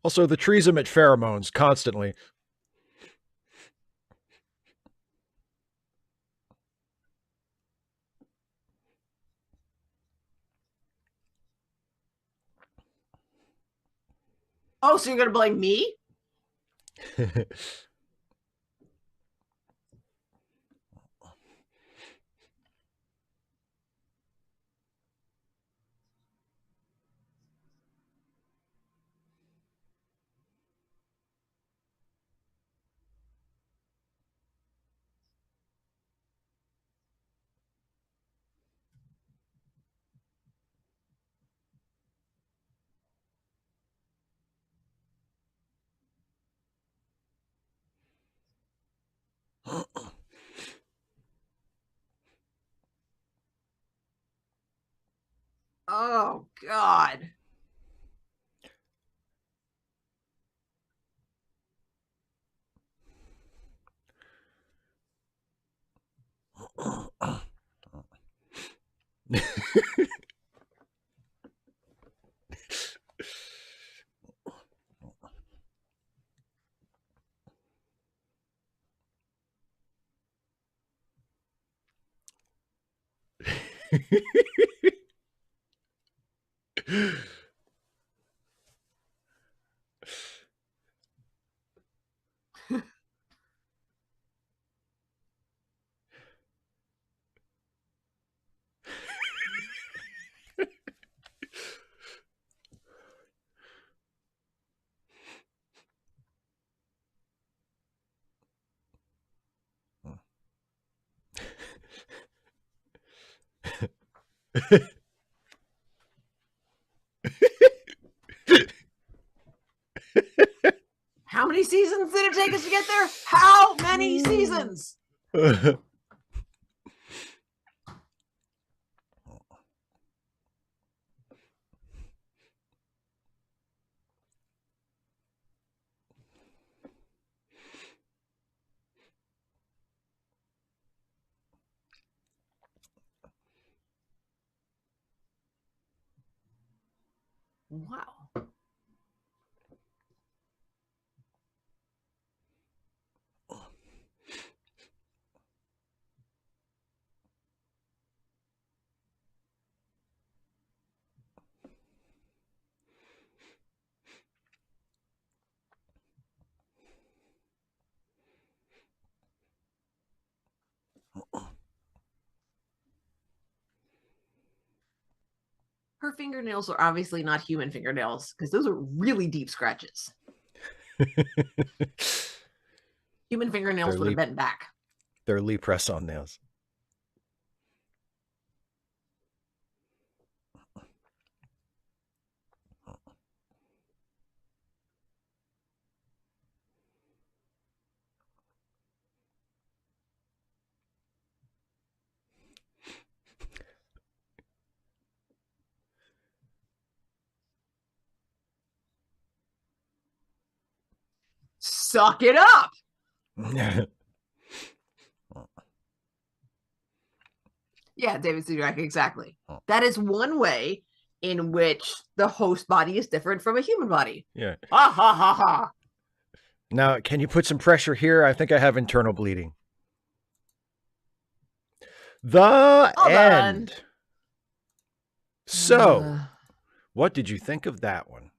Also, the trees emit pheromones constantly. Oh, so you're gonna blame me? Oh God. How many seasons did it take us to get there? How many seasons? Wow. Her fingernails are obviously not human fingernails because those are really deep scratches. Human fingernails would have bent back. They're Lee press on nails. Suck it up. Yeah, David Sudak, exactly. That is one way in which the host body is different from a human body. Yeah. Ha ha ha ha. Now, can you put some pressure here? I think I have internal bleeding. The All end. done. So, what did you think of that one?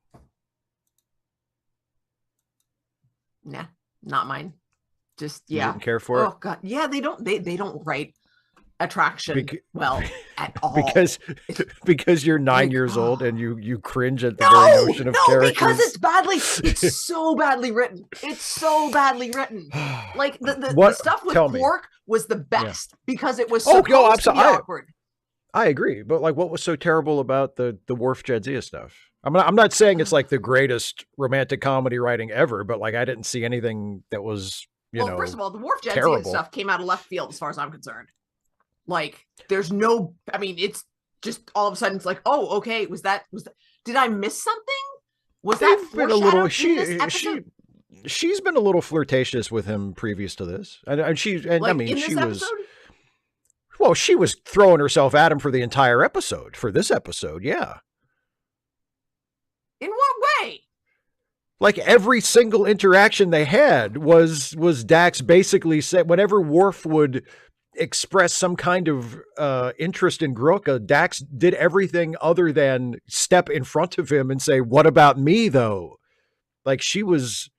Nah, not mine. Just You yeah. didn't care for it? Oh God, yeah. They don't write attraction well at all. because you're 9 years old and you cringe at the very notion of characters. Because it's so badly written. It's so badly written. Like the stuff with Quark was the best because it was supposed to be awkward. I agree, but like, what was so terrible about the Worf Jadzia stuff? I'm not saying it's like the greatest romantic comedy writing ever, but like, I didn't see anything that was first of all, the Worf Jadzia stuff came out of left field as far as I'm concerned. Like, there's no, I mean, it's just all of a sudden it's like, oh, okay, was that did I miss something? Was that been a little she's been a little flirtatious with him previous to this, and I mean, she was. Well, she was throwing herself at him for the entire episode. For this episode, yeah. In what way? Like, every single interaction they had was Dax basically said, whenever Worf would express some kind of interest in Grilka, Dax did everything other than step in front of him and say, "What about me, though?" Like she was,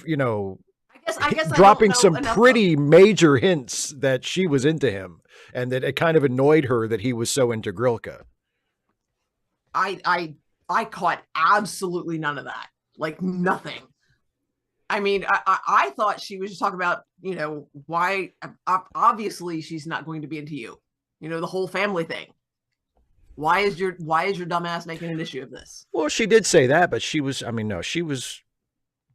you know, I guess I don't dropping know some enough. pretty major hints that she was into him, and that it kind of annoyed her that he was so into Grilka. I I I caught absolutely none of that. Like nothing. I mean, I thought she was just talking about, why obviously she's not going to be into you. The whole family thing. Why is your dumbass making an issue of this? Well, she did say that, but she was, I mean, no, she was,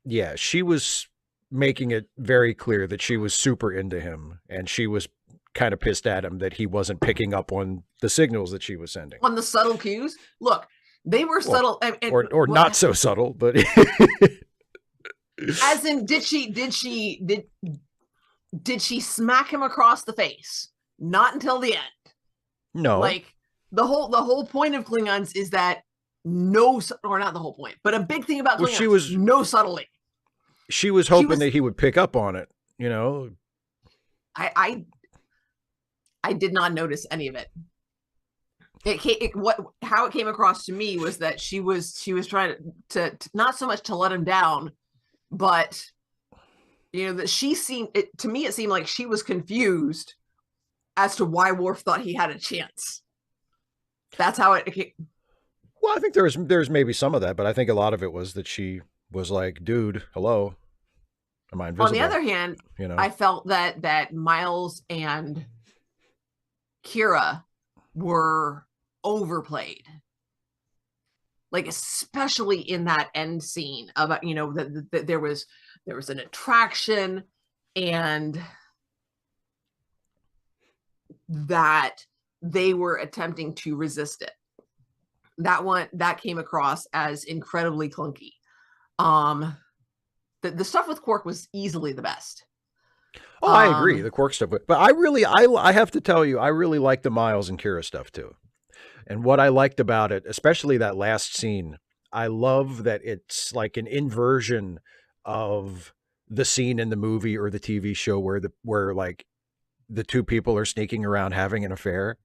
yeah, she was making it very clear that she was super into him, and she was kind of pissed at him that he wasn't picking up on the signals that she was sending. On the subtle cues. Look, they were Well, subtle, or not so subtle, but as in, did she smack him across the face? Not until the end. no. Like the whole point of Klingons is that no, or not the whole point, but a big thing about Well, Klingons, no subtlety. she was She hoping was. that he would pick up on it, you know. I did not notice any of it. How it came across to me was that she was trying to not so much to let him down, but that she seemed to me, it seemed like she was confused as to why Worf thought he had a chance. That's how it came. Well, I think there's maybe some of that, but I think a lot of it was that she was like, "Dude, hello, am I invisible?" On the other hand, I felt that Miles and Kira were overplayed, like especially in that end scene about that there was an attraction, and that they were attempting to resist it. That came across as incredibly clunky. The stuff with Quark was easily the best. Oh, I agree, the Quark stuff, but I have to tell you, I really like the Miles and Kira stuff too. And what I liked about it, especially that last scene, I love that it's like an inversion of the scene in the movie or the TV show where like the two people are sneaking around having an affair.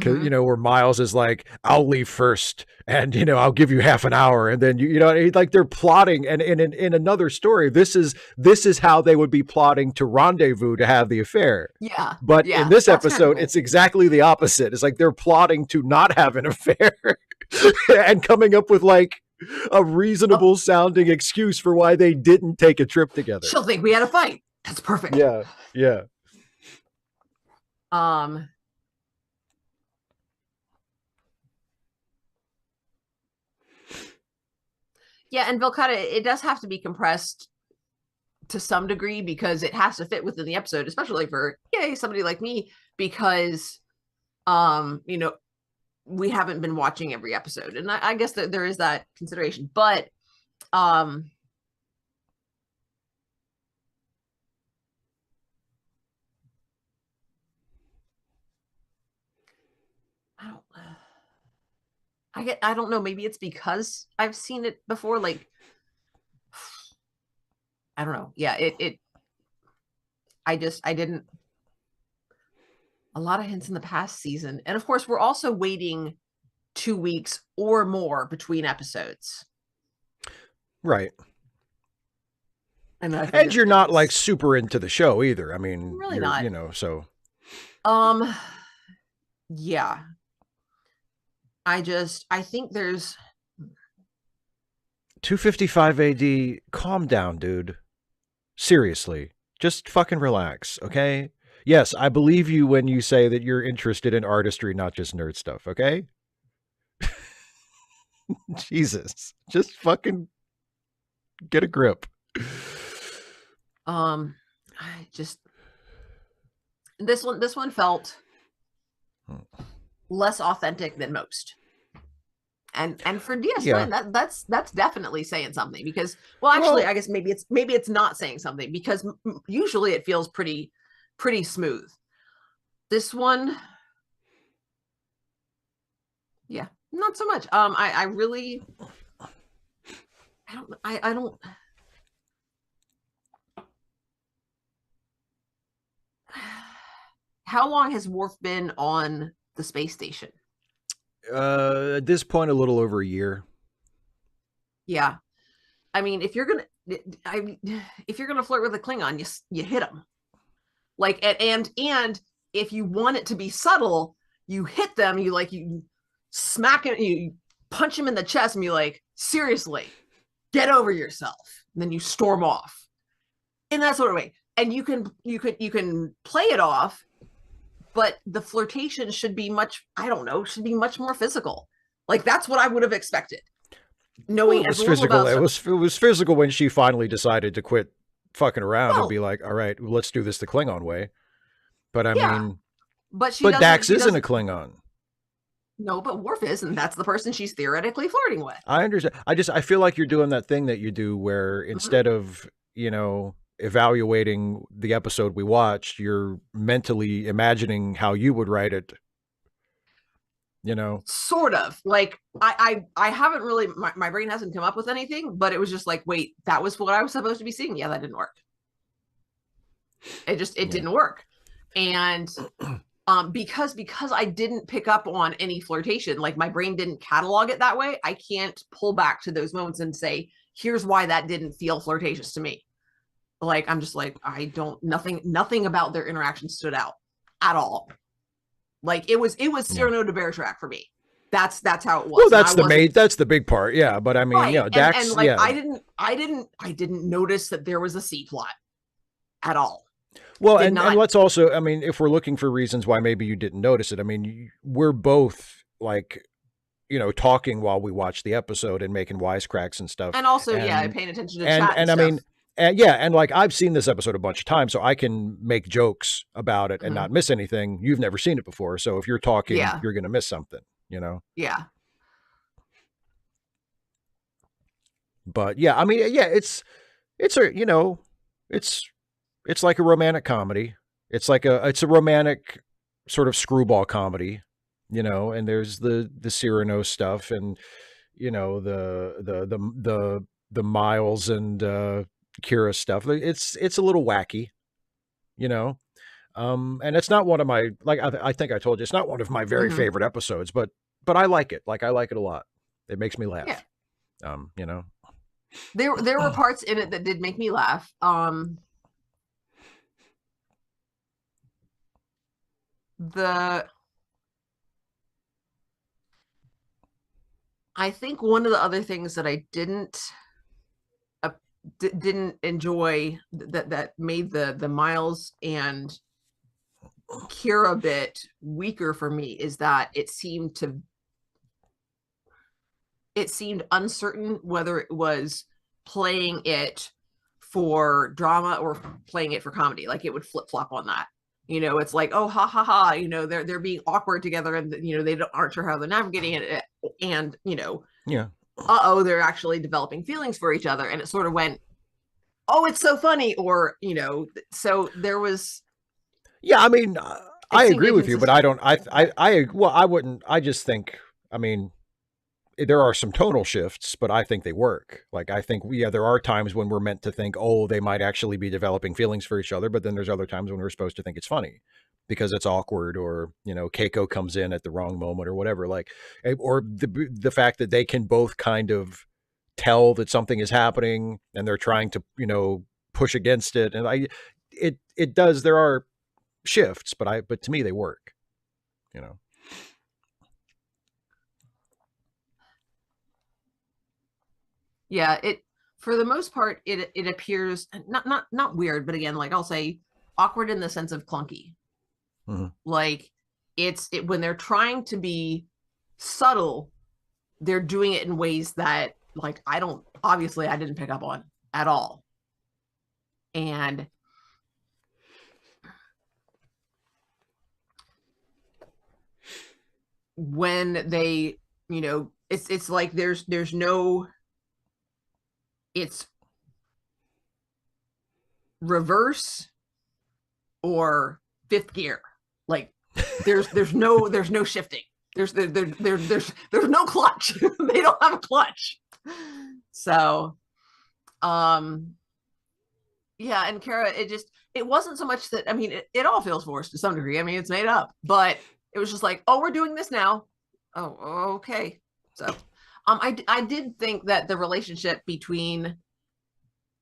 Cause where Miles is like, "I'll leave first, and I'll give you half an hour," and then like they're plotting. And in another story, this is how they would be plotting to rendezvous to have the affair. Yeah, but yeah, in this episode, cool. it's exactly the opposite. It's like they're plotting to not have an affair and coming up with like a reasonable sounding excuse for why they didn't take a trip together. She'll think we had a fight. That's perfect. Yeah, yeah. Yeah, and Vilcata, it does have to be compressed to some degree because it has to fit within the episode, especially for somebody like me, because we haven't been watching every episode, and I guess that there is that consideration. But I don't know, maybe it's because I've seen it before, like I don't know. Yeah, I didn't, a lot of hints in the past season. And of course, we're also waiting 2 weeks or more between episodes. Right. And you're not like super into the show either. I mean, really not. So. Yeah. I think there's 255 AD. Calm down, dude. Seriously, just fucking relax, okay? Yes, I believe you when you say that you're interested in artistry, not just nerd stuff, okay? Jesus, just fucking get a grip. I just, this one felt less authentic than most. And for DS9, that's definitely saying something, because I guess maybe it's not saying something, because usually it feels pretty smooth. This one, yeah, not so much. I really, I don't. How long has Worf been on the space station? At this point, a little over a year. Yeah. I mean, if you're gonna flirt with a Klingon, you hit them. Like, and if you want it to be subtle, you hit them. You smack it, you punch him in the chest, and you like, seriously, get over yourself. And then you storm off in that sort of way. And you can play it off, but the flirtation should be much, I don't know, should be much more physical. Like that's what I would have expected. Well, Knowing it was as little physical. about It was physical when she finally decided to quit fucking around and well, be like, all right, let's do this the Klingon way. But I yeah, mean, but she but doesn't. Dax She isn't a doesn't. Klingon. No, but Worf is, and that's the person she's theoretically flirting with. I understand. I feel like you're doing that thing that you do where Mhm. instead of, evaluating the episode we watched, you're mentally imagining how you would write it, you know. Sort of like I haven't really, my brain hasn't come up with anything, but it was just like, wait, that was what I was supposed to be seeing. Yeah, that didn't work. It Yeah. didn't work. And because I didn't pick up on any flirtation, like my brain didn't catalog it that way, I can't pull back to those moments and say, here's why that didn't feel flirtatious to me. Like I'm just like, I don't, nothing about their interaction stood out at all. Like it was Yeah. Cyrano de Bergerac for me. That's how it Well, was. And I wasn't that's the big part. Yeah, but I mean, right. And Dax, like yeah. I didn't notice that there was a C plot at all. Well, Did and not. let's also, I mean, if we're looking for reasons why maybe you didn't notice it, I mean, we're both like, talking while we watch the episode and making wisecracks and stuff. And also, yeah, And paying attention to chat and and I stuff. mean, and yeah, and like I've seen this episode a bunch of times, so I can make jokes about it and Mhm. not miss anything. You've never seen it before, so if you're talking, Yeah. you're going to miss something, you know. Yeah. But yeah, I mean, yeah, it's a, it's it's like a romantic comedy. It's a romantic sort of screwball comedy, and there's the Cyrano stuff and the Miles and Kira stuff. It's a little wacky, you know. And it's not one of my, like I think I told you, it's not one of my very Hmm. favorite episodes, but I like it. Like I like it a lot. It makes me Yeah. laugh. You know. There were parts in it that did make me laugh. The I think one of the other things that I uh, didn't enjoy that made the Miles and Kira bit weaker for me is that it seemed uncertain whether it was playing it for drama or playing it for comedy. Like it would flip flop on that. It's like, oh, ha ha ha. They're being awkward together, and they aren't sure how they're navigating it, and Yeah. they're actually developing feelings for each other, and it sort of went, oh, it's so funny, or so there was. Yeah, I mean, It I seemed agree with you, but I inconsistent. don't. Well, I wouldn't. I just think. I mean, there are some tonal shifts, but I think they work. Like I think, yeah, there are times when we're meant to think, oh, they might actually be developing feelings for each other, but then there's other times when we're supposed to think it's funny because it's awkward, or Keiko comes in at the wrong moment, or whatever. Like, or the fact that they can both kind of tell that something is happening and they're trying to push against it, and it does. There are shifts, but to me they work. You know. Yeah, it for the most part it appears not weird, but again, like I'll say awkward in the sense of clunky. Mm-hmm. Like it when they're trying to be subtle, they're doing it in ways that like I didn't pick up on at all. And when they, it's like there's no, it's reverse or fifth gear. Like there's no shifting. There's no clutch. They don't have a clutch. So yeah, and Kara, it wasn't so much that, I mean, it all feels forced to some degree. I mean, it's made up, but it was just like, oh, we're doing this now. Oh, okay. So I did think that the relationship between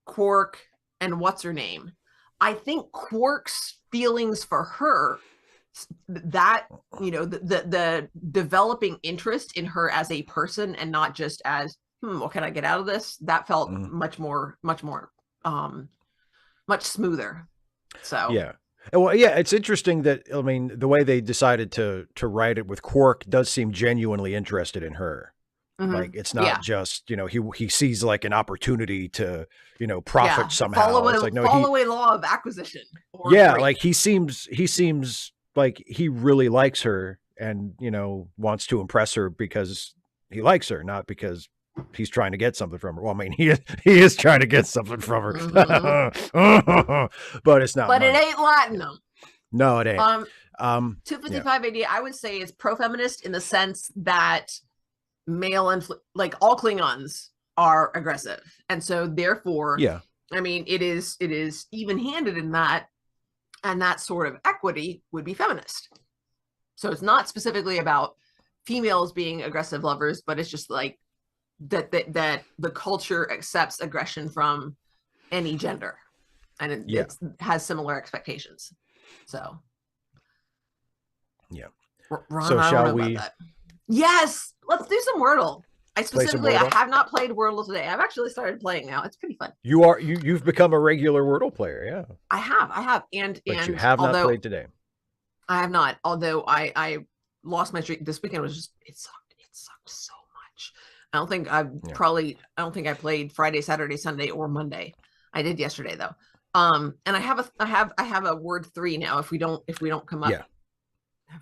Quark and what's her name, I think Quark's feelings for her, that the developing interest in her as a person and not just as what can I get out of this, that felt much more much smoother. So yeah. Well, yeah, it's interesting that, I mean, the way they decided to write it with Quark does seem genuinely interested in her. Like, it's not just, he sees like an opportunity to, profit somehow. It's like, no, follow a law of acquisition. Like he seems like he really likes her and, wants to impress her because he likes her, not because he's trying to get something from her. Well, I mean, he is trying to get something from her, but it's not. But money. It ain't Latinum. No, it ain't. 255 AD, I would say, is pro-feminist in the sense that male and like all Klingons are aggressive, and so therefore, I mean, it is even-handed in that, and that sort of equity would be feminist. So it's not specifically about females being aggressive lovers, but it's just like that the culture accepts aggression from any gender, and it has similar expectations. So so shall we? Yes, let's do some Wordle. I have not played Wordle today. I've actually started playing now. It's pretty fun. You've become a regular Wordle player. Yeah, I have, and you have not played today. I have not. Although I lost my streak this weekend. Was just it sucked so much. I don't think I played Friday, Saturday, Sunday, or Monday. I did yesterday though. And I have a word 3 now. If we don't come up,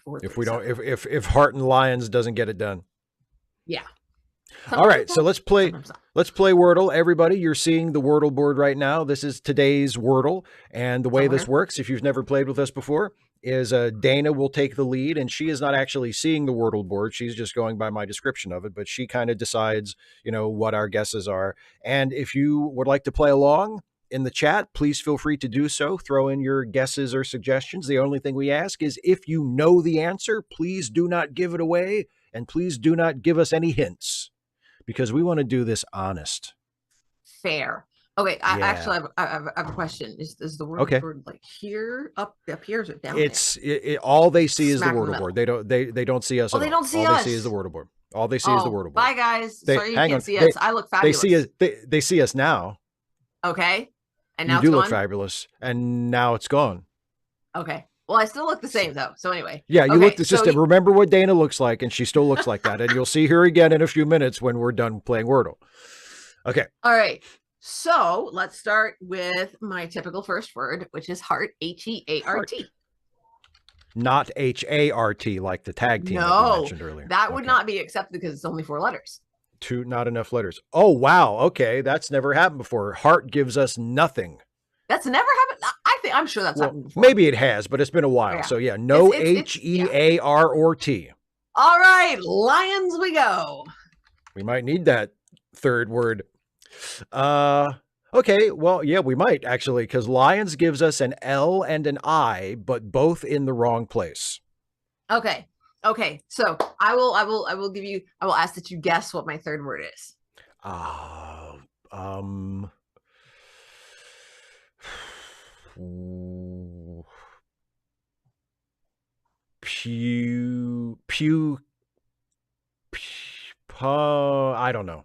if Heart and Lions doesn't get it done. Yeah. All right, so let's play Wordle. Everybody, you're seeing the Wordle board right now. This is today's Wordle, and the way this works, if you've never played with us before, is Dana will take the lead, and she is not actually seeing the Wordle board. She's just going by my description of it, but she kind of decides, what our guesses are. And if you would like to play along in the chat, please feel free to do so. Throw in your guesses or suggestions. The only thing we ask is if you know the answer, please do not give it away, and please do not give us any hints, because we want to do this honest. Fair. Okay, I actually have a question. Is the word like here, up here, or down? It's all they see is the Wordle board. They don't see us. They don't see us. All they see is the Wordle board. All they see is the Wordle board. Bye guys. Sorry you can't see us. I look fabulous. They see us now. Okay, and now you do look fabulous, and now it's gone. Okay. Well, I still look the same though. So anyway. Yeah, you look just remember what Dana looks like, and she still looks like that, and you'll see her again in a few minutes when we're done playing Wordle. Okay. All right. So let's start with my typical first word, which is heart, Heart. Not HART like the tag team that you mentioned earlier. That would not be accepted because it's only 4 letters. Not enough letters. Oh, wow. Okay. That's never happened before. Heart gives us nothing. That's never happened. I'm sure that's happened before. Maybe it has, but it's been a while. Yeah. So yeah, no HEAR or T. All right. Lions we go. We might need that third word. Okay, well, yeah, we might actually, because Lions gives us an L and an I, but both in the wrong place. Okay. So I will ask that you guess what my third word is. I don't know.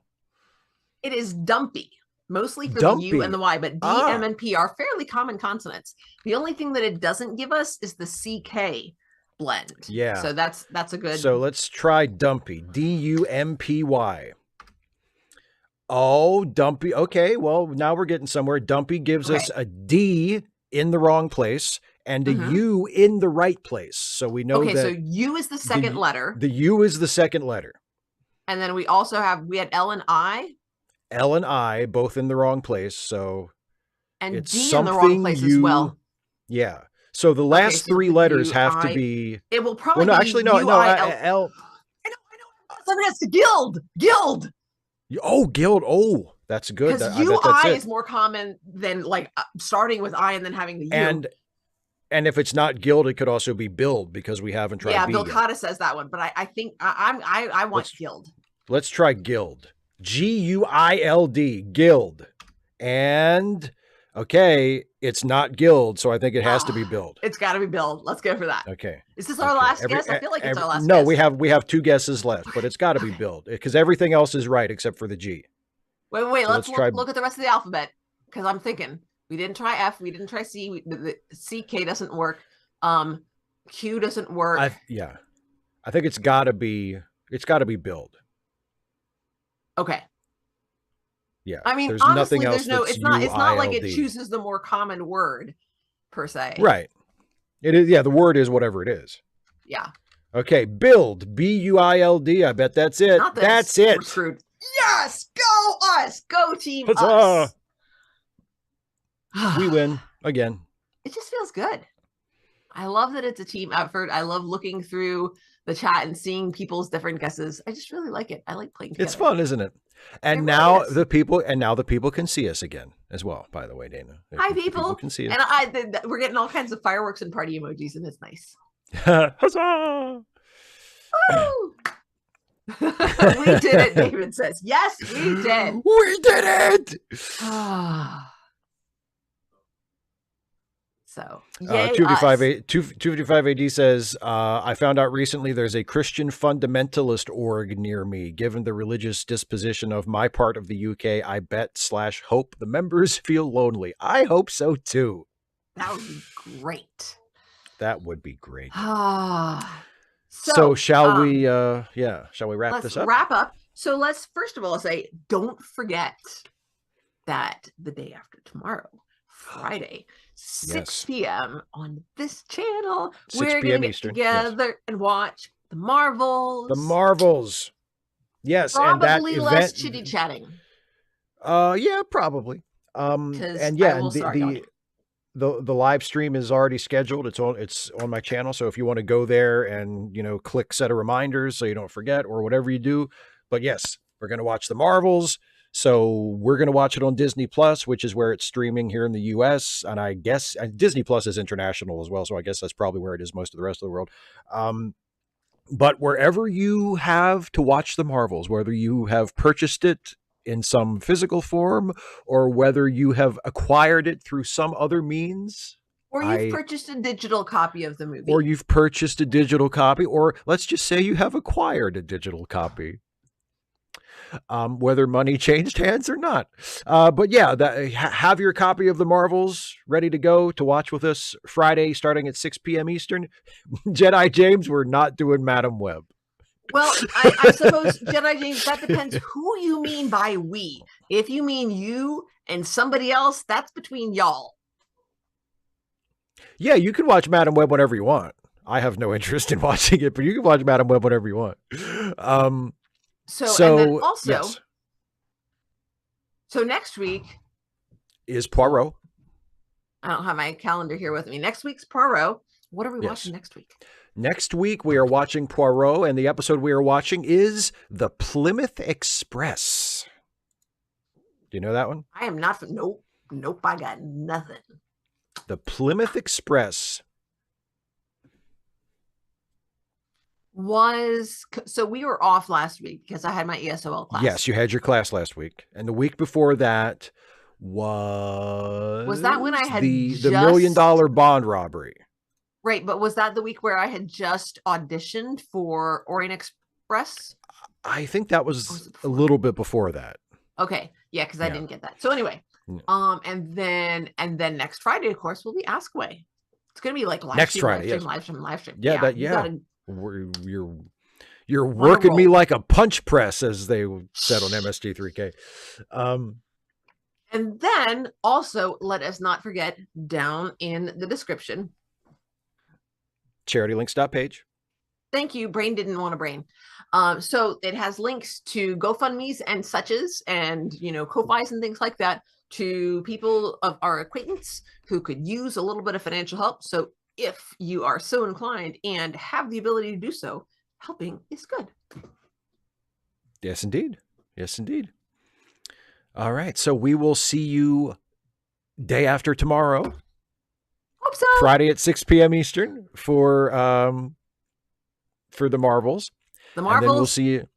It is dumpy, mostly for the U and the Y, but D, M, and P are fairly common consonants. The only thing that it doesn't give us is the CK blend. Yeah. So that's a good. So let's try dumpy. DUMPY. Oh, dumpy. Okay, well, now we're getting somewhere. Dumpy gives us a D in the wrong place and a U in the right place. So we know that. Okay, so U is the second letter. The U is the second letter. And then we had L and I. L and I both in the wrong place, so and it's D in the wrong place as well. Yeah. So the last 3 letters have to be. It will probably. Well, no, actually, no. L. I know. Something has to Guild. Oh, Guild. Oh, that's good. Because UI is more common than like starting with I and then having the U. And if it's not Guild, it could also be Build because we haven't tried. Yeah, Bill Cotta says that one, but I think I want Guild. Let's try Guild. Guild. Guild. And okay, it's not Guild, so I think it has to be Build. It's got to be Build. Let's go for that. Okay. Is this our last guess? I feel like it's our last no, guess. we have 2 guesses left, but it's got to be Build because everything else is right except for the G. Wait. So let's look at the rest of the alphabet because I'm thinking we didn't try F, we didn't try C. The CK doesn't work. Q doesn't work. I think it's got to be Build. Okay. Yeah. I mean, there's honestly, nothing else. it's not like it chooses the more common word per se. Right. It is. Yeah. The word is whatever it is. Yeah. Okay. Build. Build. I bet that's it. That's it. We're screwed. Yes. Go us. Go team Huzzah! us. We win again. It just feels good. I love that it's a team effort. I love looking through the chat and seeing people's different guesses. I just really like it. I like playing together. It's fun, isn't it? And now the people can see us again as well, by the way, Dana. Hi, people can see us. And we're getting all kinds of fireworks and party emojis, and it's nice. Huzzah! Woo! We did it, David says. Yes, we did. We did it! So, 255 AD says, I found out recently there's a Christian fundamentalist org near me. Given the religious disposition of my part of the UK, I bet/hope the members feel lonely. I hope so too. That would be great. That would be great. So shall we wrap this up? Let's wrap up. So let's first of all say, don't forget that the day after tomorrow, Friday, 6 p.m. on this channel, we're going to get together and watch the Marvels. The Marvels. Yes. Probably and that less chitty chatting. Yeah, probably. And yeah, the live stream is already scheduled. It's on my channel. So if you want to go there and, click set of reminders so you don't forget or whatever you do. But yes, we're going to watch the Marvels. So we're going to watch it on Disney Plus, which is where it's streaming here in the US. And I guess Disney Plus is international as well. So I guess that's probably where it is most of the rest of the world. But wherever you have to watch the Marvels, whether you have purchased it in some physical form or whether you have acquired it through some other means. Or you've purchased a digital copy of the movie. Or you've purchased a digital copy, or let's just say you have acquired a digital copy. Whether money changed hands or not. But yeah, have your copy of the Marvels ready to go to watch with us Friday starting at 6 p.m. Eastern. Jedi James, we're not doing Madam Web. Well, I suppose, Jedi James, that depends who you mean by we. If you mean you and somebody else, that's between y'all. Yeah, you can watch Madam Web whenever you want. I have no interest in watching it, but you can watch Madam Web whenever you want. So and then also, yes. So next week is Poirot. I don't have my calendar here with me. Next week's Poirot. What are we watching next week? Next week, we are watching Poirot, and the episode we are watching is The Plymouth Express. Do you know that one? I am not. Nope. I got nothing. The Plymouth Express. So we were off last week because I had my ESOL class. Yes, you had your class last week. And the week before that was that when I had the $1 million bond robbery. Right, but was that the week where I had just auditioned for Orient Express? I think that was a little bit before that. Okay, yeah, because I didn't get that. So anyway, and then next Friday, of course, will be Ask Away. It's gonna be like live stream. Yeah, you're working me like a punch press, as they said on MST3K. And then also, let us not forget, down in the description, charitylinks.page. Thank you. Brain didn't want a brain. So it has links to GoFundMe's and suches and, Ko-Fis and things like that to people of our acquaintance who could use a little bit of financial help. So if you are so inclined and have the ability to do so, helping is good. Yes, indeed. Yes, indeed. All right. So we will see you day after tomorrow. Hope so. Friday at 6 p.m. Eastern for the Marvels. The Marvels. And then we'll see you.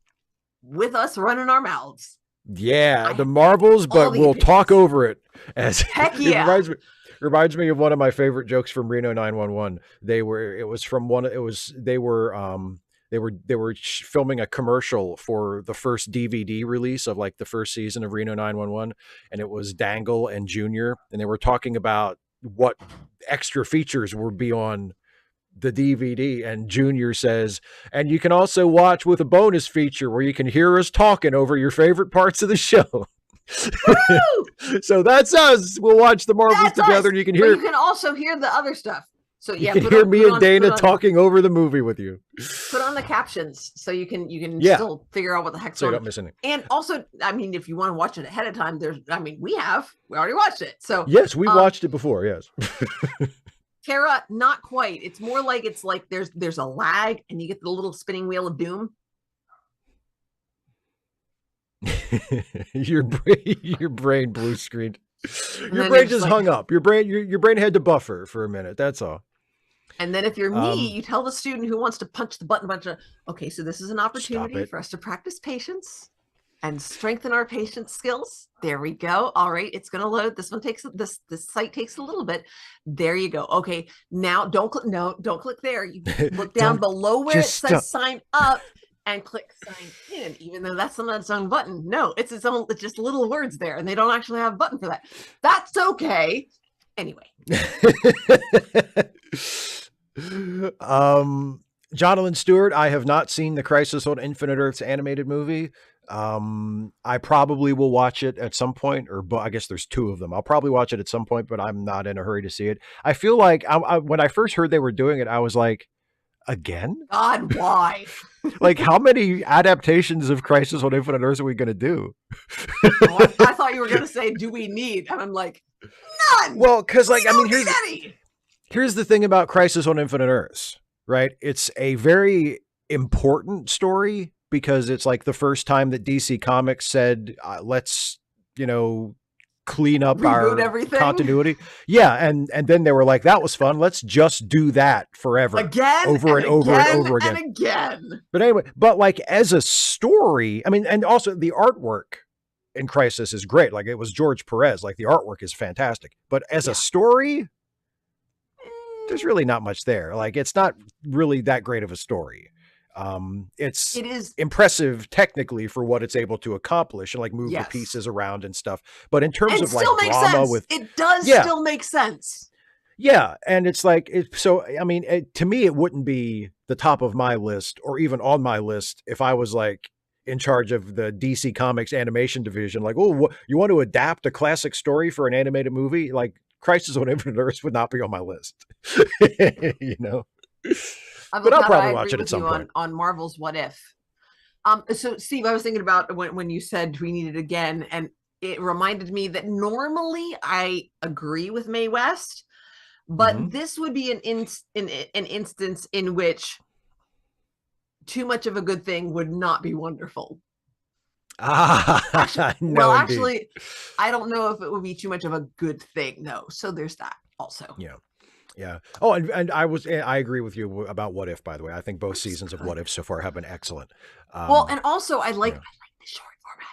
with us running our mouths. Yeah, I the have Marvels, all but the we'll talk opinions. over it. As Heck it yeah. reminds me of one of my favorite jokes from Reno 911. It was from one it was they were filming a commercial for the first DVD release of like the first season of Reno 911, and it was Dangle and Junior, and they were talking about what extra features would be on the DVD, and Junior says, and you can also watch with a bonus feature where you can hear us talking over your favorite parts of the show. Woo! So that's us. We'll watch the Marvels That's together, us. and But you can also hear the other stuff. So you yeah, can hear me and Dana put talking over the movie with you. on the captions so you can Yeah, still figure out what the heck's so you going don't on. miss anything. And also, I mean, if you want to watch it ahead of time, we already watched it. So Yes, we watched it before. Yes. Kara, not quite. It's more like there's a lag and you get the little spinning wheel of doom. your brain blue screened. Your then brain just like, hung up. Your brain had to buffer for a minute. That's all. And then if you're me, you tell the student who wants to punch the button, okay, so this is an opportunity for us to practice patience and strengthen our patience skills. There we go. All right, it's going to load. This site takes a little bit. There you go. Okay, now don't click there. You look down below where it says sign up and click sign in, even though that's not its own button. No, it's just little words there, and they don't actually have a button for that. That's okay. Anyway. Jonathan Stewart, I have not seen the Crisis on Infinite Earths animated movie. I probably will watch it at some point, or I guess there's two of them. I'll probably watch it at some point, but I'm not in a hurry to see it. I feel like when I first heard they were doing it, I was like, again? God, why? Like, how many adaptations of Crisis on Infinite Earths are we going to do? I thought you were going to say, do we need? And I'm like, none. Well, because like, I mean, here's the thing about Crisis on Infinite Earths, right? It's a very important story because it's like the first time that DC Comics said, let's, clean up reboot our continuity. Yeah. And then they were like, that was fun. Let's just do that forever. Again. Over and over and over again. And again. But anyway, like as a story, I mean, and also the artwork in Crisis is great. Like it was George Perez. Like the artwork is fantastic. But as a story, there's really not much there. Like it's not really that great of a story. It is impressive technically for what it's able to accomplish and like move the pieces around and stuff. But in terms of like drama it does still make sense. Yeah. And it's like, so, I mean, to me, it wouldn't be the top of my list or even on my list if I was like in charge of the DC Comics animation division. Like, oh, you want to adapt a classic story for an animated movie? Like Crisis on Infinite Earths would not be on my list, But I'll probably watch it at some point. On Marvel's What If. So Steve, I was thinking about when you said we need it again, and it reminded me that normally I agree with Mae West, but this would be an instance in which too much of a good thing would not be wonderful. Actually, I don't know if it would be too much of a good thing, though. So there's that also. Yeah. Yeah. Oh, and I agree with you about What If, by the way. I think both seasons of What If so far have been excellent. Well, and also I like the short format.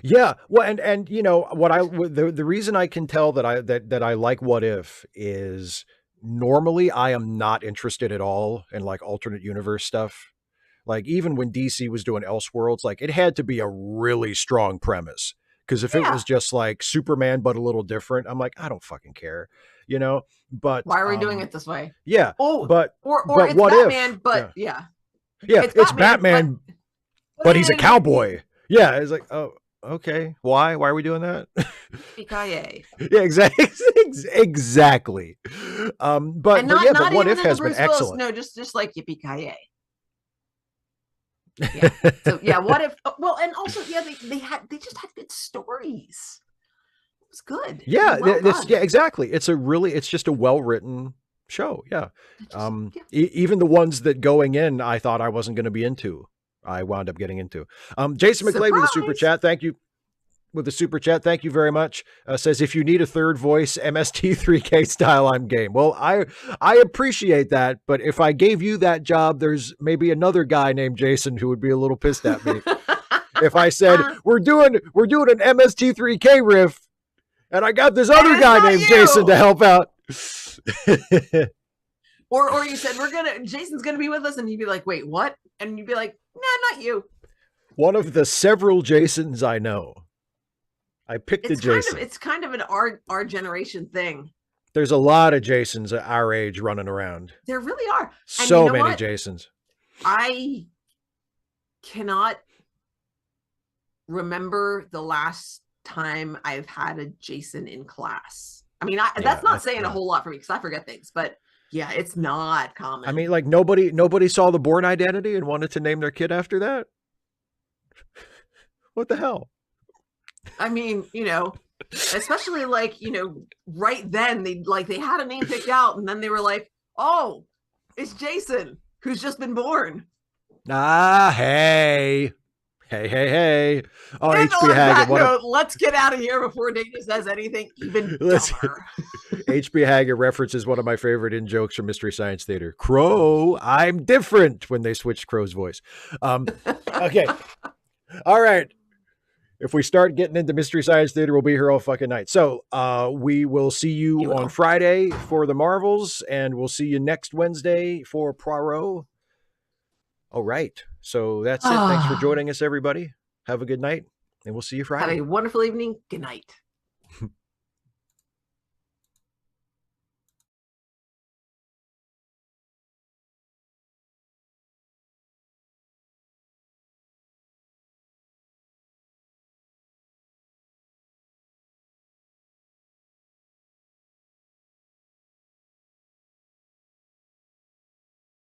Yeah. Well, and the reason I can tell that I like What If is normally I am not interested at all in like alternate universe stuff. Like even when DC was doing Elseworlds, like it had to be a really strong premise. Because if it was just like Superman, but a little different, I'm like, I don't fucking care, but why are we doing it this way? Yeah. Oh, but it's what Batman, if? But yeah, it's Batman, but he's a cowboy. Yeah. It's like, oh, okay. Why are we doing that? Yippee-ki-yay. Yeah, exactly. Exactly. But What If has been excellent. No, just like yippee-ki-yay. Yeah. So yeah, What If? Well, and also they just had good stories. It was good. Yeah, exactly. It's just a well-written show. Yeah. Even the ones that going in I thought I wasn't going to be into, I wound up getting into. Jason McClay with a super chat. Thank you. with the super chat. Thank you very much. Says, if you need a third voice, MST3K style, I'm game. Well, I appreciate that, but if I gave you that job, there's maybe another guy named Jason who would be a little pissed at me. If I said, we're doing an MST3K riff, and I got this other guy named Jason to help out. Or you said, Jason's gonna be with us, and you'd be like, wait, what? And you'd be like, nah, not you. One of the several Jasons I know. I picked a Jason. It's kind of an our generation thing. There's a lot of Jasons at our age running around. There really are. So many Jasons. I cannot remember the last time I've had a Jason in class. I mean, that's not saying a whole lot for me because I forget things, but yeah, it's not common. I mean, like nobody saw the Bourne Identity and wanted to name their kid after that. What the hell? I mean, especially like, right then they had a name picked out and then they were like, oh, it's Jason who's just been born. Hey. Oh, HB Haggard. Let's get out of here before Dana says anything even dumber. HB Haggard references one of my favorite in-jokes from Mystery Science Theater. Crow, I'm different, when they switched Crow's voice. Okay. All right. If we start getting into Mystery Science Theater, we'll be here all fucking night. So we will see you on Friday for the Marvels, and we'll see you next Wednesday for Poirot. All right. So that's it. Thanks for joining us, everybody. Have a good night, and we'll see you Friday. Have a wonderful evening. Good night.